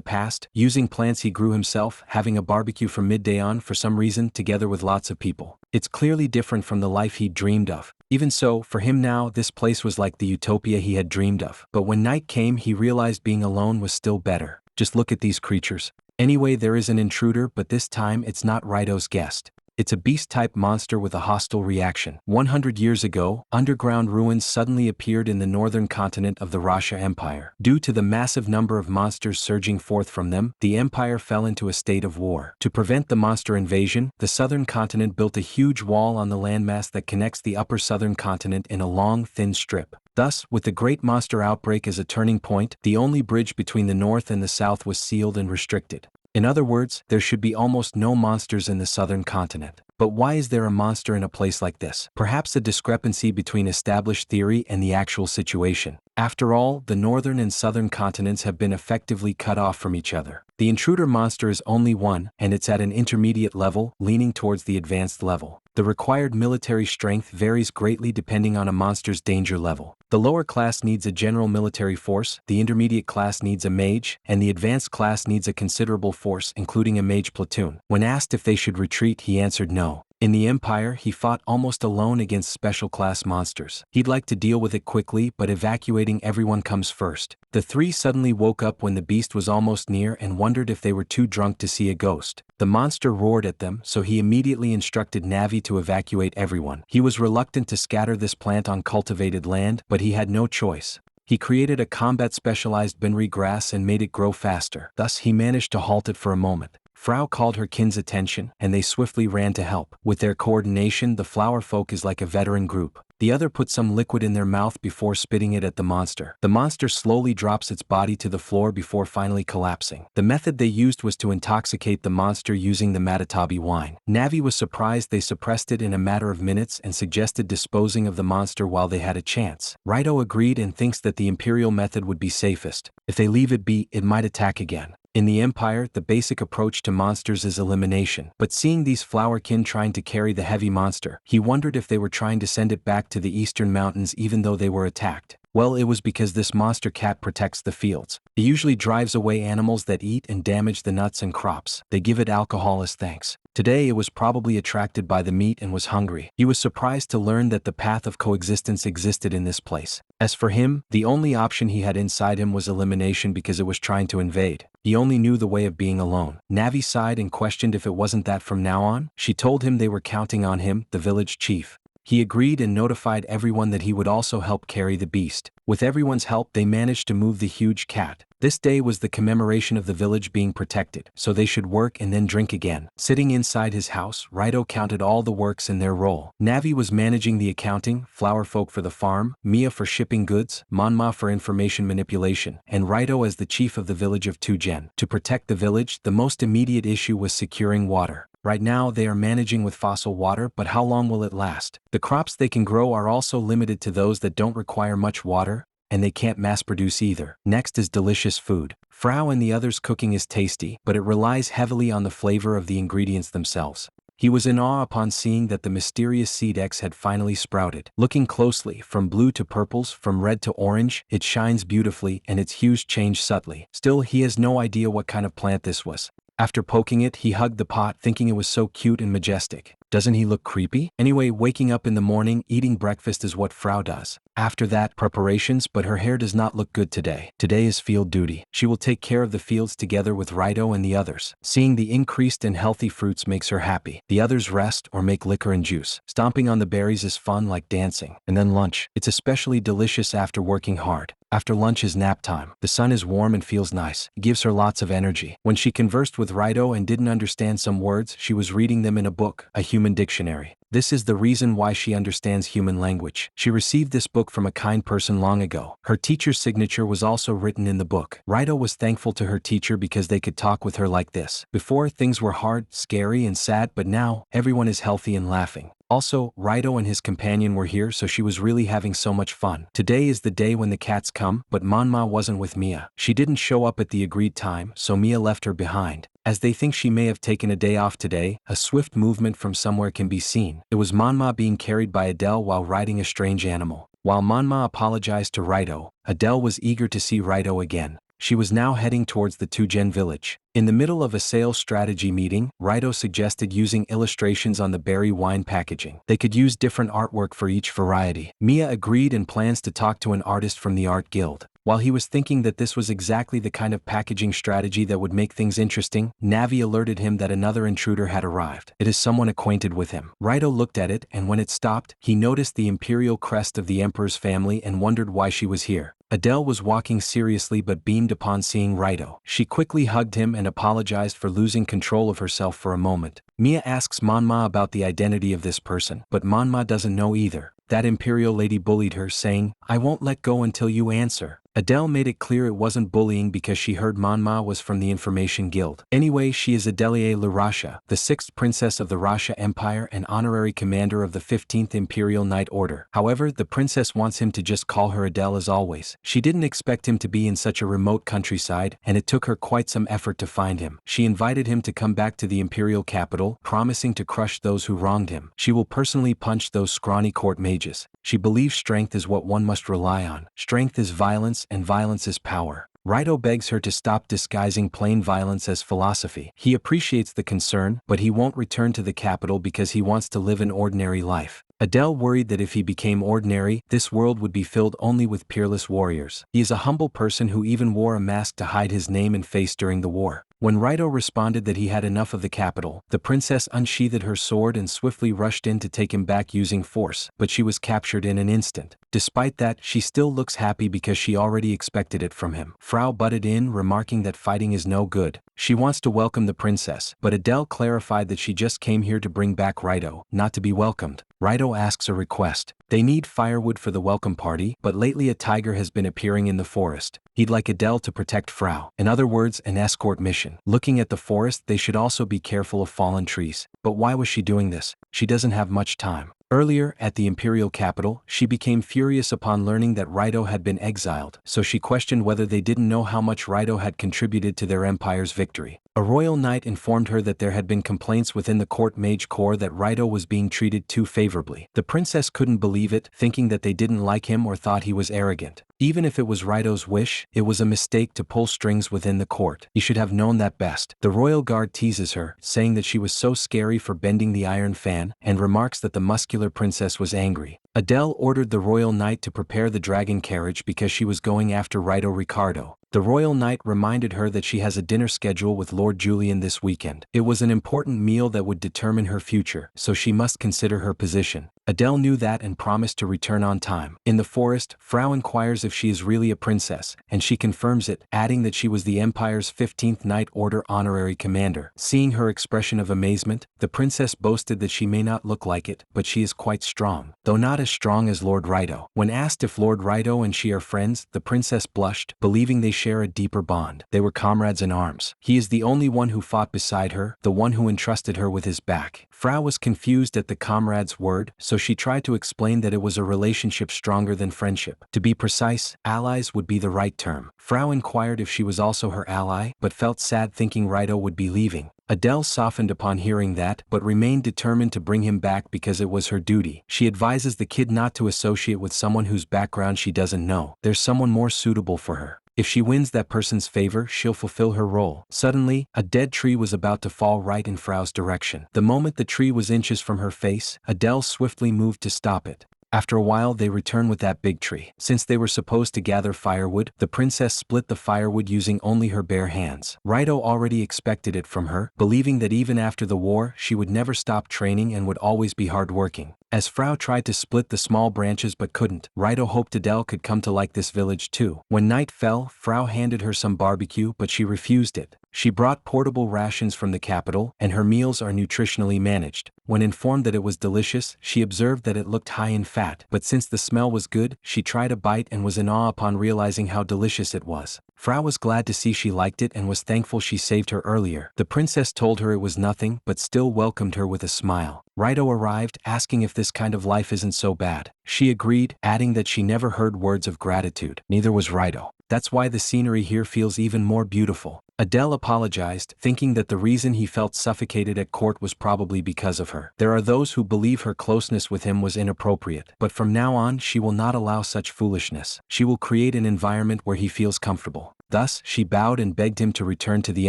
past, using plants he grew himself, having a barbecue from midday on for some reason, together with lots of people. It's clearly different from the life he'd dreamed of. Even so, for him now, this place was like the utopia he had dreamed of. But when night came, he realized being alone was still better. Just look at these creatures. Anyway, there is an intruder, but this time it's not Raito's guest. It's a beast-type monster with a hostile reaction. 100 years ago, underground ruins suddenly appeared in the northern continent of the Russia Empire. Due to the massive number of monsters surging forth from them, the empire fell into a state of war. To prevent the monster invasion, the southern continent built a huge wall on the landmass that connects the upper southern continent in a long, thin strip. Thus, with the great monster outbreak as a turning point, the only bridge between the north and the south was sealed and restricted. In other words, there should be almost no monsters in the southern continent. But why is there a monster in a place like this? Perhaps a discrepancy between established theory and the actual situation. After all, the northern and southern continents have been effectively cut off from each other. The intruder monster is only one, and it's at an intermediate level, leaning towards the advanced level. The required military strength varies greatly depending on a monster's danger level. The lower class needs a general military force, the intermediate class needs a mage, and the advanced class needs a considerable force, including a mage platoon. When asked if they should retreat, he answered no. In the Empire, he fought almost alone against special class monsters. He'd like to deal with it quickly, but evacuating everyone comes first. The three suddenly woke up when the beast was almost near and wondered if they were too drunk to see a ghost. The monster roared at them, so he immediately instructed Nav'i to evacuate everyone. He was reluctant to scatter this plant on cultivated land, but he had no choice. He created a combat-specialized binri grass and made it grow faster. Thus, he managed to halt it for a moment. Frau called her kin's attention, and they swiftly ran to help. With their coordination, the flower folk is like a veteran group. The other put some liquid in their mouth before spitting it at the monster. The monster slowly drops its body to the floor before finally collapsing. The method they used was to intoxicate the monster using the Matatabi wine. Nav'i was surprised they suppressed it in a matter of minutes and suggested disposing of the monster while they had a chance. Raito agreed and thinks that the imperial method would be safest. If they leave it be, it might attack again. In the Empire, the basic approach to monsters is elimination. But seeing these flowerkin trying to carry the heavy monster, he wondered if they were trying to send it back to the eastern mountains even though they were attacked. Well, it was because this monster cat protects the fields. It usually drives away animals that eat and damage the nuts and crops. They give it alcohol as thanks. Today it was probably attracted by the meat and was hungry. He was surprised to learn that the path of coexistence existed in this place. As for him, the only option he had inside him was elimination because it was trying to invade. He only knew the way of being alone. Nav'i sighed and questioned if it wasn't that from now on. She told him they were counting on him, the village chief. He agreed and notified everyone that he would also help carry the beast. With everyone's help, they managed to move the huge cat. This day was the commemoration of the village being protected, so they should work and then drink again. Sitting inside his house, Raito counted all the works in their role. Nav'i was managing the accounting, Flower Folk for the farm, Mia for shipping goods, Manhwa for information manipulation, and Raito as the chief of the village of Tujen. To protect the village, the most immediate issue was securing water. Right now they are managing with fossil water, but how long will it last? The crops they can grow are also limited to those that don't require much water, and they can't mass produce either. Next is delicious food. Frau and the others' cooking is tasty, but it relies heavily on the flavor of the ingredients themselves. He was in awe upon seeing that the mysterious seed X had finally sprouted. Looking closely, from blue to purples, from red to orange, it shines beautifully and its hues change subtly. Still, he has no idea what kind of plant this was. After poking it, he hugged the pot, thinking it was so cute and majestic. Doesn't he look creepy? Anyway, waking up in the morning, eating breakfast is what Frau does. After that, preparations, but her hair does not look good today. Today is field duty. She will take care of the fields together with Raito and the others. Seeing the increased and healthy fruits makes her happy. The others rest or make liquor and juice. Stomping on the berries is fun like dancing. And then lunch. It's especially delicious after working hard. After lunch is nap time. The sun is warm and feels nice. It gives her lots of energy. When she conversed with Raito and didn't understand some words, she was reading them in a book, a human dictionary. This is the reason why she understands human language. She received this book from a kind person long ago. Her teacher's signature was also written in the book. Raito was thankful to her teacher because they could talk with her like this. Before, things were hard, scary, and sad, but now, everyone is healthy and laughing. Also, Raito and his companion were here, so she was really having so much fun. Today is the day when the cats come, but Manhwa wasn't with Mia. She didn't show up at the agreed time, so Mia left her behind. As they think she may have taken a day off today, a swift movement from somewhere can be seen. It was Manhwa being carried by Adele while riding a strange animal. While Manhwa apologized to Raito, Adele was eager to see Raito again. She was now heading towards the Tujen village. In the middle of a sales strategy meeting, Raito suggested using illustrations on the berry wine packaging. They could use different artwork for each variety. Mia agreed and plans to talk to an artist from the art guild. While he was thinking that this was exactly the kind of packaging strategy that would make things interesting, Nav'i alerted him that another intruder had arrived. It is someone acquainted with him. Raito looked at it, and when it stopped, he noticed the imperial crest of the emperor's family and wondered why she was here. Adele was walking seriously but beamed upon seeing Raito. She quickly hugged him and apologized for losing control of herself for a moment. Mia asks Manhwa about the identity of this person, but Manhwa doesn't know either. That imperial lady bullied her, saying, "I won't let go until you answer." Adele made it clear it wasn't bullying because she heard Manhwa was from the Information Guild. Anyway, she is Adele Larasha, the 6th princess of the Rasha Empire and honorary commander of the 15th Imperial Knight Order. However, the princess wants him to just call her Adele as always. She didn't expect him to be in such a remote countryside, and it took her quite some effort to find him. She invited him to come back to the imperial capital, promising to crush those who wronged him. She will personally punch those scrawny court mages. She believes strength is what one must rely on. Strength is violence, and violence is power. Raito begs her to stop disguising plain violence as philosophy. He appreciates the concern, but he won't return to the capital because he wants to live an ordinary life. Adele worried that if he became ordinary, this world would be filled only with peerless warriors. He is a humble person who even wore a mask to hide his name and face during the war. When Raito responded that he had enough of the capital, the princess unsheathed her sword and swiftly rushed in to take him back using force, but she was captured in an instant. Despite that, she still looks happy because she already expected it from him. Frau butted in, remarking that fighting is no good. She wants to welcome the princess, but Adele clarified that she just came here to bring back Raito, not to be welcomed. Raito asks a request. They need firewood for the welcome party, but lately a tiger has been appearing in the forest. He'd like Adele to protect Frau. In other words, an escort mission. Looking at the forest, they should also be careful of fallen trees. But why was she doing this? She doesn't have much time. Earlier, at the imperial capital, she became furious upon learning that Raito had been exiled, so she questioned whether they didn't know how much Raito had contributed to their empire's victory. A royal knight informed her that there had been complaints within the court mage corps that Raito was being treated too favorably. The princess couldn't believe it, thinking that they didn't like him or thought he was arrogant. Even if it was Raito's wish, it was a mistake to pull strings within the court. He should have known that best. The royal guard teases her, saying that she was so scary for bending the iron fan, and remarks that the muscular princess was angry. Adele ordered the royal knight to prepare the dragon carriage because she was going after Raito Ricardo. The royal knight reminded her that she has a dinner schedule with Lord Julian this weekend. It was an important meal that would determine her future, so she must consider her position. Adele knew that and promised to return on time. In the forest, Frau inquires if she is really a princess, and she confirms it, adding that she was the Empire's 15th Knight Order honorary commander. Seeing her expression of amazement, the princess boasted that she may not look like it, but she is quite strong, though not as strong as Lord Raito. When asked if Lord Raito and she are friends, the princess blushed, believing they share a deeper bond. They were comrades in arms. He is the only one who fought beside her, the one who entrusted her with his back. Frau was confused at the comrade's word, so she tried to explain that it was a relationship stronger than friendship. To be precise, allies would be the right term. Frau inquired if she was also her ally, but felt sad thinking Raito would be leaving. Adele softened upon hearing that, but remained determined to bring him back because it was her duty. She advises the kid not to associate with someone whose background she doesn't know. There's someone more suitable for her. If she wins that person's favor, she'll fulfill her role. Suddenly, a dead tree was about to fall right in Frau's direction. The moment the tree was inches from her face, Adele swiftly moved to stop it. After a while they return with that big tree. Since they were supposed to gather firewood, the princess split the firewood using only her bare hands. Raito already expected it from her, believing that even after the war she would never stop training and would always be hardworking. As Frau tried to split the small branches but couldn't, Raito hoped Adele could come to like this village too. When night fell, Frau handed her some barbecue but she refused it. She brought portable rations from the capital, and her meals are nutritionally managed. When informed that it was delicious, she observed that it looked high in fat, but since the smell was good, she tried a bite and was in awe upon realizing how delicious it was. Frau was glad to see she liked it and was thankful she saved her earlier. The princess told her it was nothing but still welcomed her with a smile. Raito arrived, asking if this kind of life isn't so bad. She agreed, adding that she never heard words of gratitude. Neither was Raito. That's why the scenery here feels even more beautiful. Adele apologized, thinking that the reason he felt suffocated at court was probably because of her. There are those who believe her closeness with him was inappropriate, but from now on she will not allow such foolishness. She will create an environment where he feels comfortable. Thus, she bowed and begged him to return to the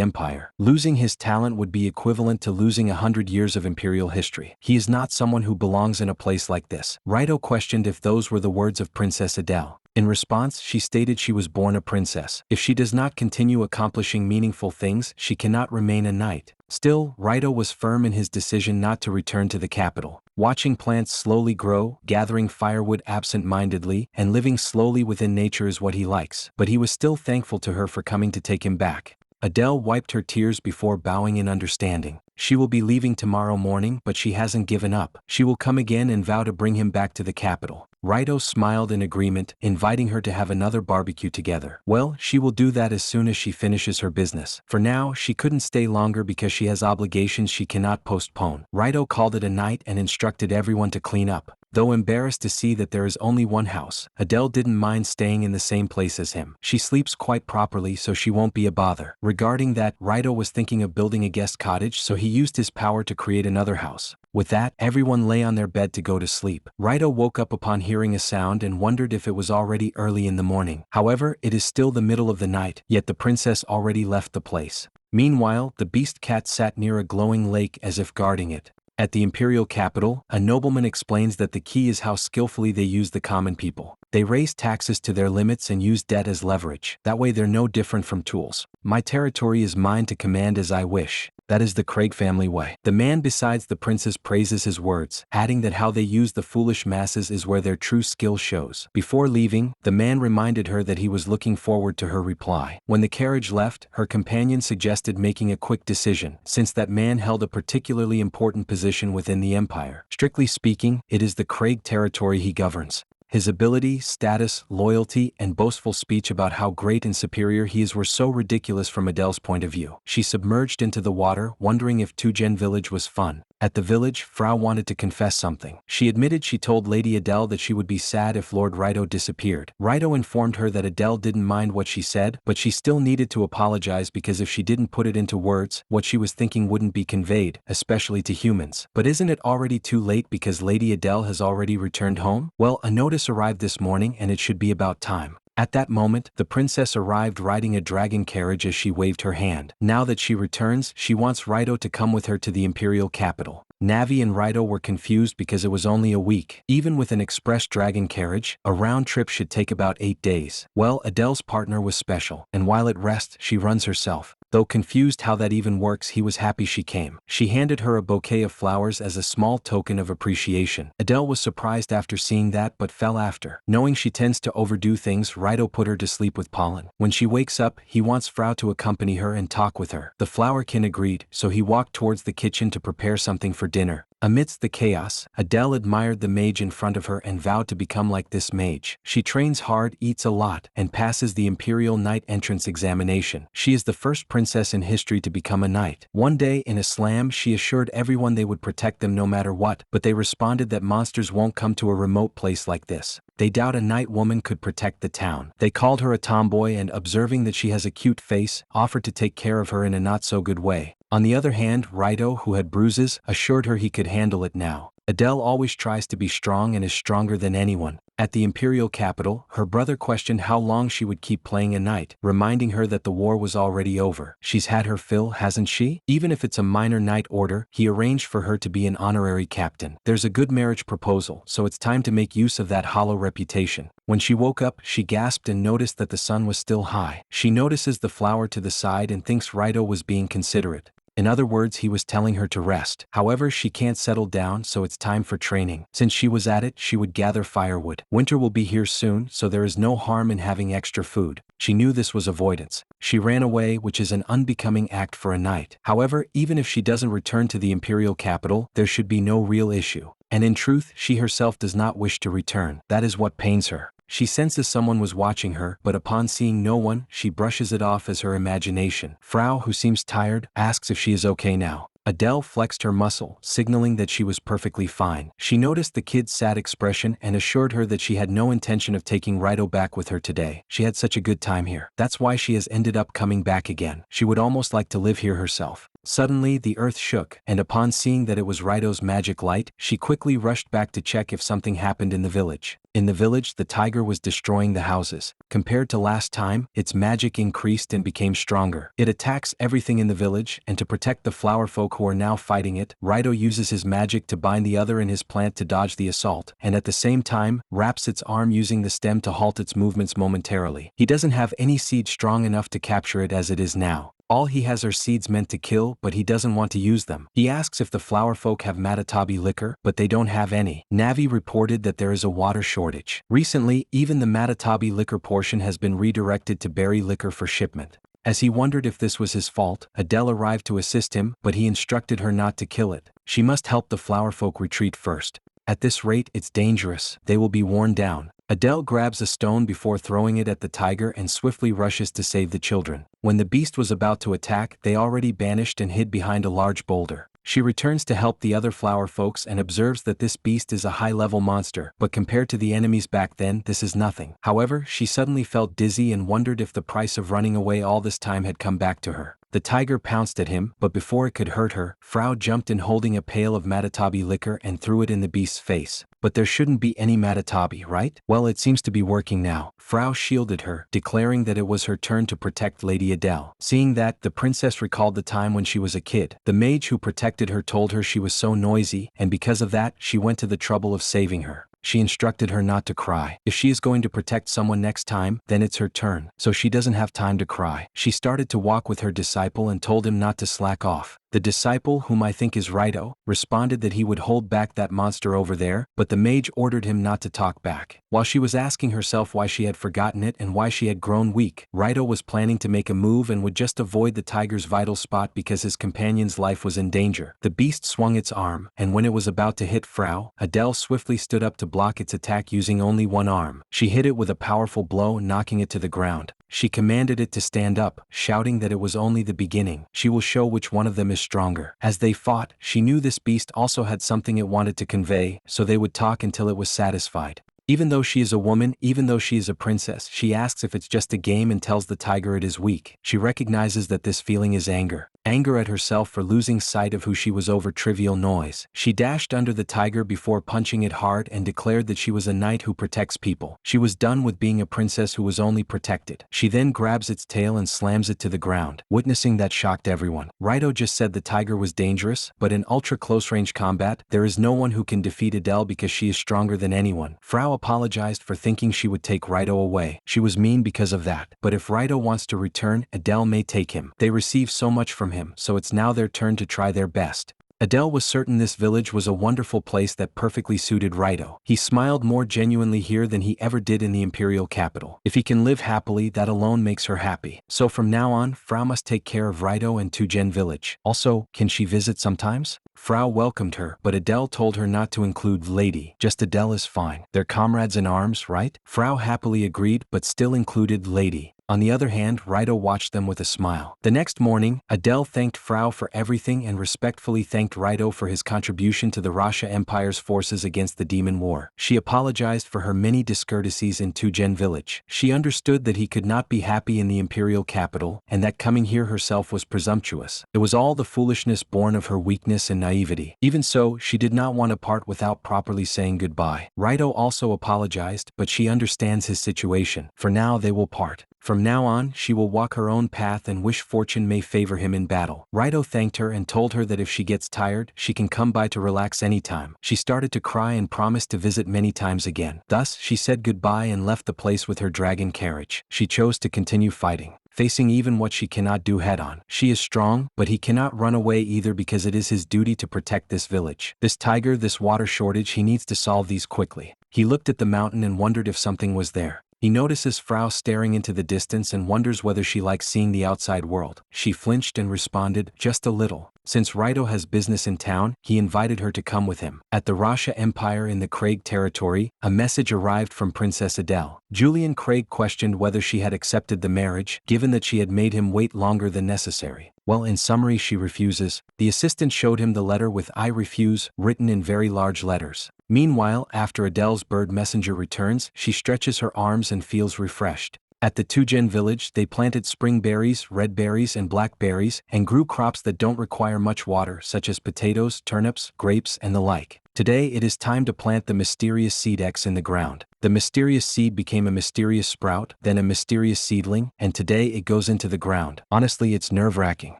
empire. Losing his talent would be equivalent to losing 100 years of imperial history. He is not someone who belongs in a place like this. Raito questioned if those were the words of Princess Adele. In response, she stated she was born a princess. If she does not continue accomplishing meaningful things, she cannot remain a knight. Still, Raito was firm in his decision not to return to the capital. Watching plants slowly grow, gathering firewood absent-mindedly, and living slowly within nature is what he likes. But he was still thankful to her for coming to take him back. Adele wiped her tears before bowing in understanding. She will be leaving tomorrow morning, but she hasn't given up. She will come again and vow to bring him back to the capital. Raito smiled in agreement, inviting her to have another barbecue together. Well, she will do that as soon as she finishes her business. For now, she couldn't stay longer because she has obligations she cannot postpone. Raito called it a night and instructed everyone to clean up. Though embarrassed to see that there is only one house, Adele didn't mind staying in the same place as him. She sleeps quite properly, so she won't be a bother. Regarding that, Raito was thinking of building a guest cottage, so he used his power to create another house. With that, everyone lay on their bed to go to sleep. Raito woke up upon hearing a sound and wondered if it was already early in the morning. However, it is still the middle of the night, yet the princess already left the place. Meanwhile, the beast cat sat near a glowing lake as if guarding it. At the imperial capital, a nobleman explains that the key is how skillfully they use the common people. They raise taxes to their limits and use debt as leverage. That way they're no different from tools. My territory is mine to command as I wish. That is the Craig family way. The man besides the princess praises his words, adding that how they use the foolish masses is where their true skill shows. Before leaving, the man reminded her that he was looking forward to her reply. When the carriage left, her companion suggested making a quick decision, since that man held a particularly important position within the empire. Strictly speaking, it is the Craig territory he governs. His ability, status, loyalty, and boastful speech about how great and superior he is were so ridiculous from Adele's point of view. She submerged into the water, wondering if Tujen village was fun. At the village, Frau wanted to confess something. She admitted she told Lady Adele that she would be sad if Lord Raito disappeared. Raito informed her that Adele didn't mind what she said, but she still needed to apologize because if she didn't put it into words, what she was thinking wouldn't be conveyed, especially to humans. But isn't it already too late because Lady Adele has already returned home? Well, a notice arrived this morning and it should be about time. At that moment, the princess arrived riding a dragon carriage as she waved her hand. Now that she returns, she wants Raito to come with her to the imperial capital. Nav'i and Raito were confused because it was only a week. Even with an express dragon carriage, a round trip should take about 8 days. Well, Adele's partner was special, and while at rest, she runs herself. Though confused how that even works, he was happy she came. She handed her a bouquet of flowers as a small token of appreciation. Adele was surprised after seeing that but fell after. Knowing she tends to overdo things, Raito put her to sleep with pollen. When she wakes up, he wants Frau to accompany her and talk with her. The flowerkin agreed, so he walked towards the kitchen to prepare something for dinner. Amidst the chaos, Adele admired the mage in front of her and vowed to become like this mage. She trains hard, eats a lot, and passes the Imperial Knight entrance examination. She is the first princess in history to become a knight. One day, in a slam, she assured everyone they would protect them no matter what, but they responded that monsters won't come to a remote place like this. They doubt a knight woman could protect the town. They called her a tomboy and, observing that she has a cute face, offered to take care of her in a not-so-good way. On the other hand, Raito, who had bruises, assured her he could handle it now. Adele always tries to be strong and is stronger than anyone. At the imperial capital, her brother questioned how long she would keep playing a knight, reminding her that the war was already over. She's had her fill, hasn't she? Even if it's a minor knight order, he arranged for her to be an honorary captain. There's a good marriage proposal, so it's time to make use of that hollow reputation. When she woke up, she gasped and noticed that the sun was still high. She notices the flower to the side and thinks Raito was being considerate. In other words, he was telling her to rest. However, she can't settle down, so it's time for training. Since she was at it, she would gather firewood. Winter will be here soon, so there is no harm in having extra food. She knew this was avoidance. She ran away, which is an unbecoming act for a knight. However, even if she doesn't return to the imperial capital, there should be no real issue. And in truth, she herself does not wish to return. That is what pains her. She senses someone was watching her, but upon seeing no one, she brushes it off as her imagination. Frau, who seems tired, asks if she is okay now. Adele flexed her muscle, signaling that she was perfectly fine. She noticed the kid's sad expression and assured her that she had no intention of taking Raito back with her today. She had such a good time here. That's why she has ended up coming back again. She would almost like to live here herself. Suddenly, the earth shook, and upon seeing that it was Raito's magic light, she quickly rushed back to check if something happened in the village. In the village, the tiger was destroying the houses. Compared to last time, its magic increased and became stronger. It attacks everything in the village, and to protect the flower folk who are now fighting it, Raito uses his magic to bind the other in his plant to dodge the assault, and at the same time, wraps its arm using the stem to halt its movements momentarily. He doesn't have any seed strong enough to capture it as it is now. All he has are seeds meant to kill, but he doesn't want to use them. He asks if the flower folk have matatabi liquor, but they don't have any. Nav'i reported that there is a water shortage. Recently, even the matatabi liquor portion has been redirected to berry liquor for shipment. As he wondered if this was his fault, Adele arrived to assist him, but he instructed her not to kill it. She must help the flower folk retreat first. At this rate, it's dangerous. They will be worn down. Adele grabs a stone before throwing it at the tiger and swiftly rushes to save the children. When the beast was about to attack, they already vanished and hid behind a large boulder. She returns to help the other flower folks and observes that this beast is a high-level monster, but compared to the enemies back then, this is nothing. However, she suddenly felt dizzy and wondered if the price of running away all this time had come back to her. The tiger pounced at him, but before it could hurt her, Frau jumped in holding a pail of matatabi liquor and threw it in the beast's face. But there shouldn't be any matatabi, right? Well, it seems to be working now. Frau shielded her, declaring that it was her turn to protect Lady Adele. Seeing that, the princess recalled the time when she was a kid. The mage who protected her told her she was so noisy, and because of that, she went to the trouble of saving her. She instructed her not to cry. If she is going to protect someone next time, then it's her turn, so she doesn't have time to cry. She started to walk with her disciple and told him not to slack off. The disciple, whom I think is Raito, responded that he would hold back that monster over there, but the mage ordered him not to talk back. While she was asking herself why she had forgotten it and why she had grown weak, Raito was planning to make a move and would just avoid the tiger's vital spot because his companion's life was in danger. The beast swung its arm, and when it was about to hit Frau, Adele swiftly stood up to block its attack using only one arm. She hit it with a powerful blow, knocking it to the ground. She commanded it to stand up, shouting that it was only the beginning. She will show which one of them is stronger. As they fought, she knew this beast also had something it wanted to convey, so they would talk until it was satisfied. Even though she is a woman, even though she is a princess, she asks if it's just a game and tells the tiger it is weak. She recognizes that this feeling is anger. Anger at herself for losing sight of who she was over trivial noise. She dashed under the tiger before punching it hard and declared that she was a knight who protects people. She was done with being a princess who was only protected. She then grabs its tail and slams it to the ground. Witnessing that shocked everyone. Raito just said the tiger was dangerous, but in ultra-close-range combat, there is no one who can defeat Adele because she is stronger than anyone. Frau apologized for thinking she would take Raito away. She was mean because of that. But if Raito wants to return, Adele may take him. They receive so much from him, so it's now their turn to try their best. Adele was certain this village was a wonderful place that perfectly suited Raito. He smiled more genuinely here than he ever did in the imperial capital. If he can live happily, that alone makes her happy. So from now on, Frau must take care of Raito and Tujen village. Also, can she visit sometimes? Frau welcomed her, but Adele told her not to include lady. Just Adele is fine. They're comrades in arms, right? Frau happily agreed, but still included lady. On the other hand, Raito watched them with a smile. The next morning, Adele thanked Frau for everything and respectfully thanked Raito for his contribution to the Russia Empire's forces against the demon war. She apologized for her many discourtesies in Tujen village. She understood that he could not be happy in the imperial capital, and that coming here herself was presumptuous. It was all the foolishness born of her weakness and naivety. Even so, she did not want to part without properly saying goodbye. Raito also apologized, but she understands his situation. For now they will part. From now on, she will walk her own path and wish fortune may favor him in battle. Raito thanked her and told her that if she gets tired, she can come by to relax anytime. She started to cry and promised to visit many times again. Thus, she said goodbye and left the place with her dragon carriage. She chose to continue fighting, facing even what she cannot do head-on. She is strong, but he cannot run away either because it is his duty to protect this village. This tiger, this water shortage, he needs to solve these quickly. He looked at the mountain and wondered if something was there. He notices Frau staring into the distance and wonders whether she likes seeing the outside world. She flinched and responded, just a little. Since Raito has business in town, he invited her to come with him. At the Russia Empire in the Craig territory, a message arrived from Princess Adele. Julian Craig questioned whether she had accepted the marriage, given that she had made him wait longer than necessary. Well, in summary, she refuses. The assistant showed him the letter with "I refuse" written in very large letters. Meanwhile, after Adele's bird messenger returns, she stretches her arms and feels refreshed. At the Tujen village, they planted spring berries, red berries, and black berries, and grew crops that don't require much water, such as potatoes, turnips, grapes, and the like. Today it is time to plant the mysterious seed X in the ground. The mysterious seed became a mysterious sprout, then a mysterious seedling, and today it goes into the ground. Honestly, it's nerve-wracking.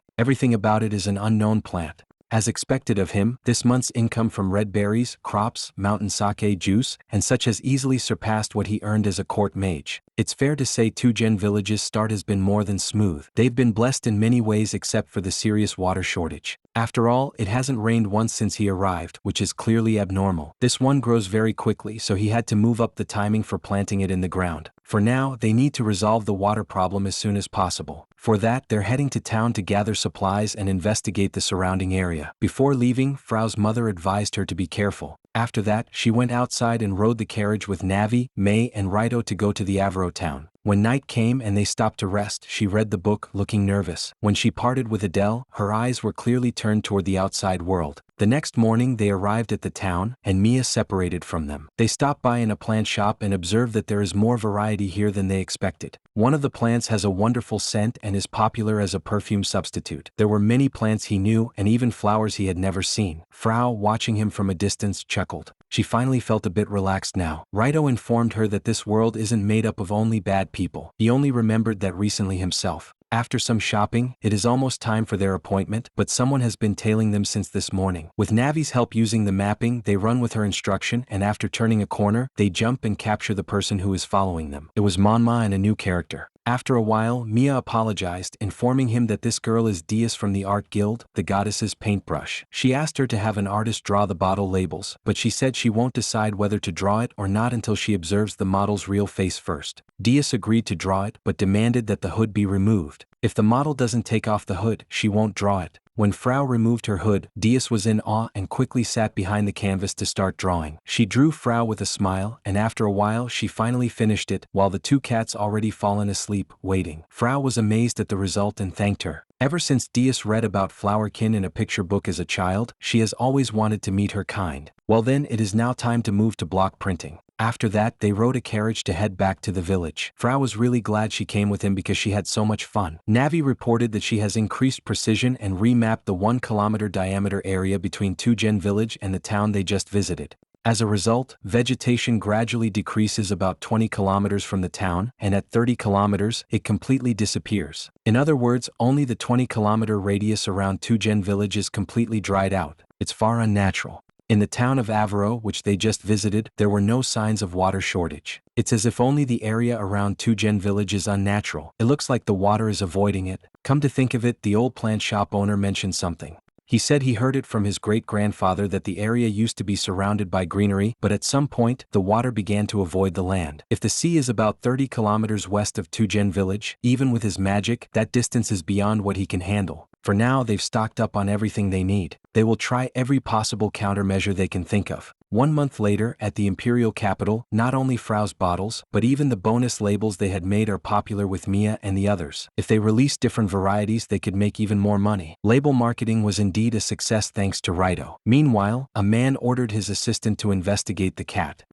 Everything about it is an unknown plant. As expected of him, this month's income from red berries, crops, mountain sake juice, and such has easily surpassed what he earned as a court mage. It's fair to say Tujen village's start has been more than smooth. They've been blessed in many ways except for the serious water shortage. After all, it hasn't rained once since he arrived, which is clearly abnormal. This one grows very quickly, so he had to move up the timing for planting it in the ground. For now, they need to resolve the water problem as soon as possible. For that, they're heading to town to gather supplies and investigate the surrounding area. Before leaving, Frau's mother advised her to be careful. After that, she went outside and rode the carriage with Nav'i, May, and Raito to go to the Avro town. When night came and they stopped to rest, she read the book, looking nervous. When she parted with Adele, her eyes were clearly turned toward the outside world. The next morning they arrived at the town, and Mia separated from them. They stopped by in a plant shop and observed that there is more variety here than they expected. One of the plants has a wonderful scent and is popular as a perfume substitute. There were many plants he knew and even flowers he had never seen. Frau, watching him from a distance, chuckled. She finally felt a bit relaxed now. Raito informed her that this world isn't made up of only bad people. He only remembered that recently himself. After some shopping, it is almost time for their appointment, but someone has been tailing them since this morning. With Navi's help using the mapping, they run with her instruction, and after turning a corner, they jump and capture the person who is following them. It was Manhwa and a new character. After a while, Mia apologized, informing him that this girl is Dias from the art guild, the goddess's paintbrush. She asked her to have an artist draw the bottle labels, but she said she won't decide whether to draw it or not until she observes the model's real face first. Dias agreed to draw it, but demanded that the hood be removed. If the model doesn't take off the hood, she won't draw it. When Frau removed her hood, Dias was in awe and quickly sat behind the canvas to start drawing. She drew Frau with a smile, and after a while she finally finished it, while the two cats already fallen asleep, waiting. Frau was amazed at the result and thanked her. Ever since Dias read about flowerkin in a picture book as a child, she has always wanted to meet her kind. Well then, it is now time to move to block printing. After that, they rode a carriage to head back to the village. Frau was really glad she came with him because she had so much fun. Nav'i reported that she has increased precision and remapped the 1 kilometer diameter area between Tujen village and the town they just visited. As a result, vegetation gradually decreases about 20 kilometers from the town, and at 30 kilometers, it completely disappears. In other words, only the 20-kilometer radius around Tujen village is completely dried out. It's far unnatural. In the town of Avaro, which they just visited, there were no signs of water shortage. It's as if only the area around Tujen village is unnatural. It looks like the water is avoiding it. Come to think of it, the old plant shop owner mentioned something. He said he heard it from his great-grandfather that the area used to be surrounded by greenery, but at some point, the water began to avoid the land. If the sea is about 30 kilometers west of Tujen village, even with his magic, that distance is beyond what he can handle. For now, they've stocked up on everything they need. They will try every possible countermeasure they can think of. 1 month later, at the imperial capital, not only Frau's bottles, but even the bonus labels they had made are popular with Mia and the others. If they released different varieties, they could make even more money. Label marketing was indeed a success thanks to Raito. Meanwhile, a man ordered his assistant to investigate the cat.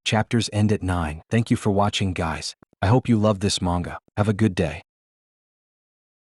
Chapters end at 9. Thank you for watching, guys. I hope you love this manga. Have a good day.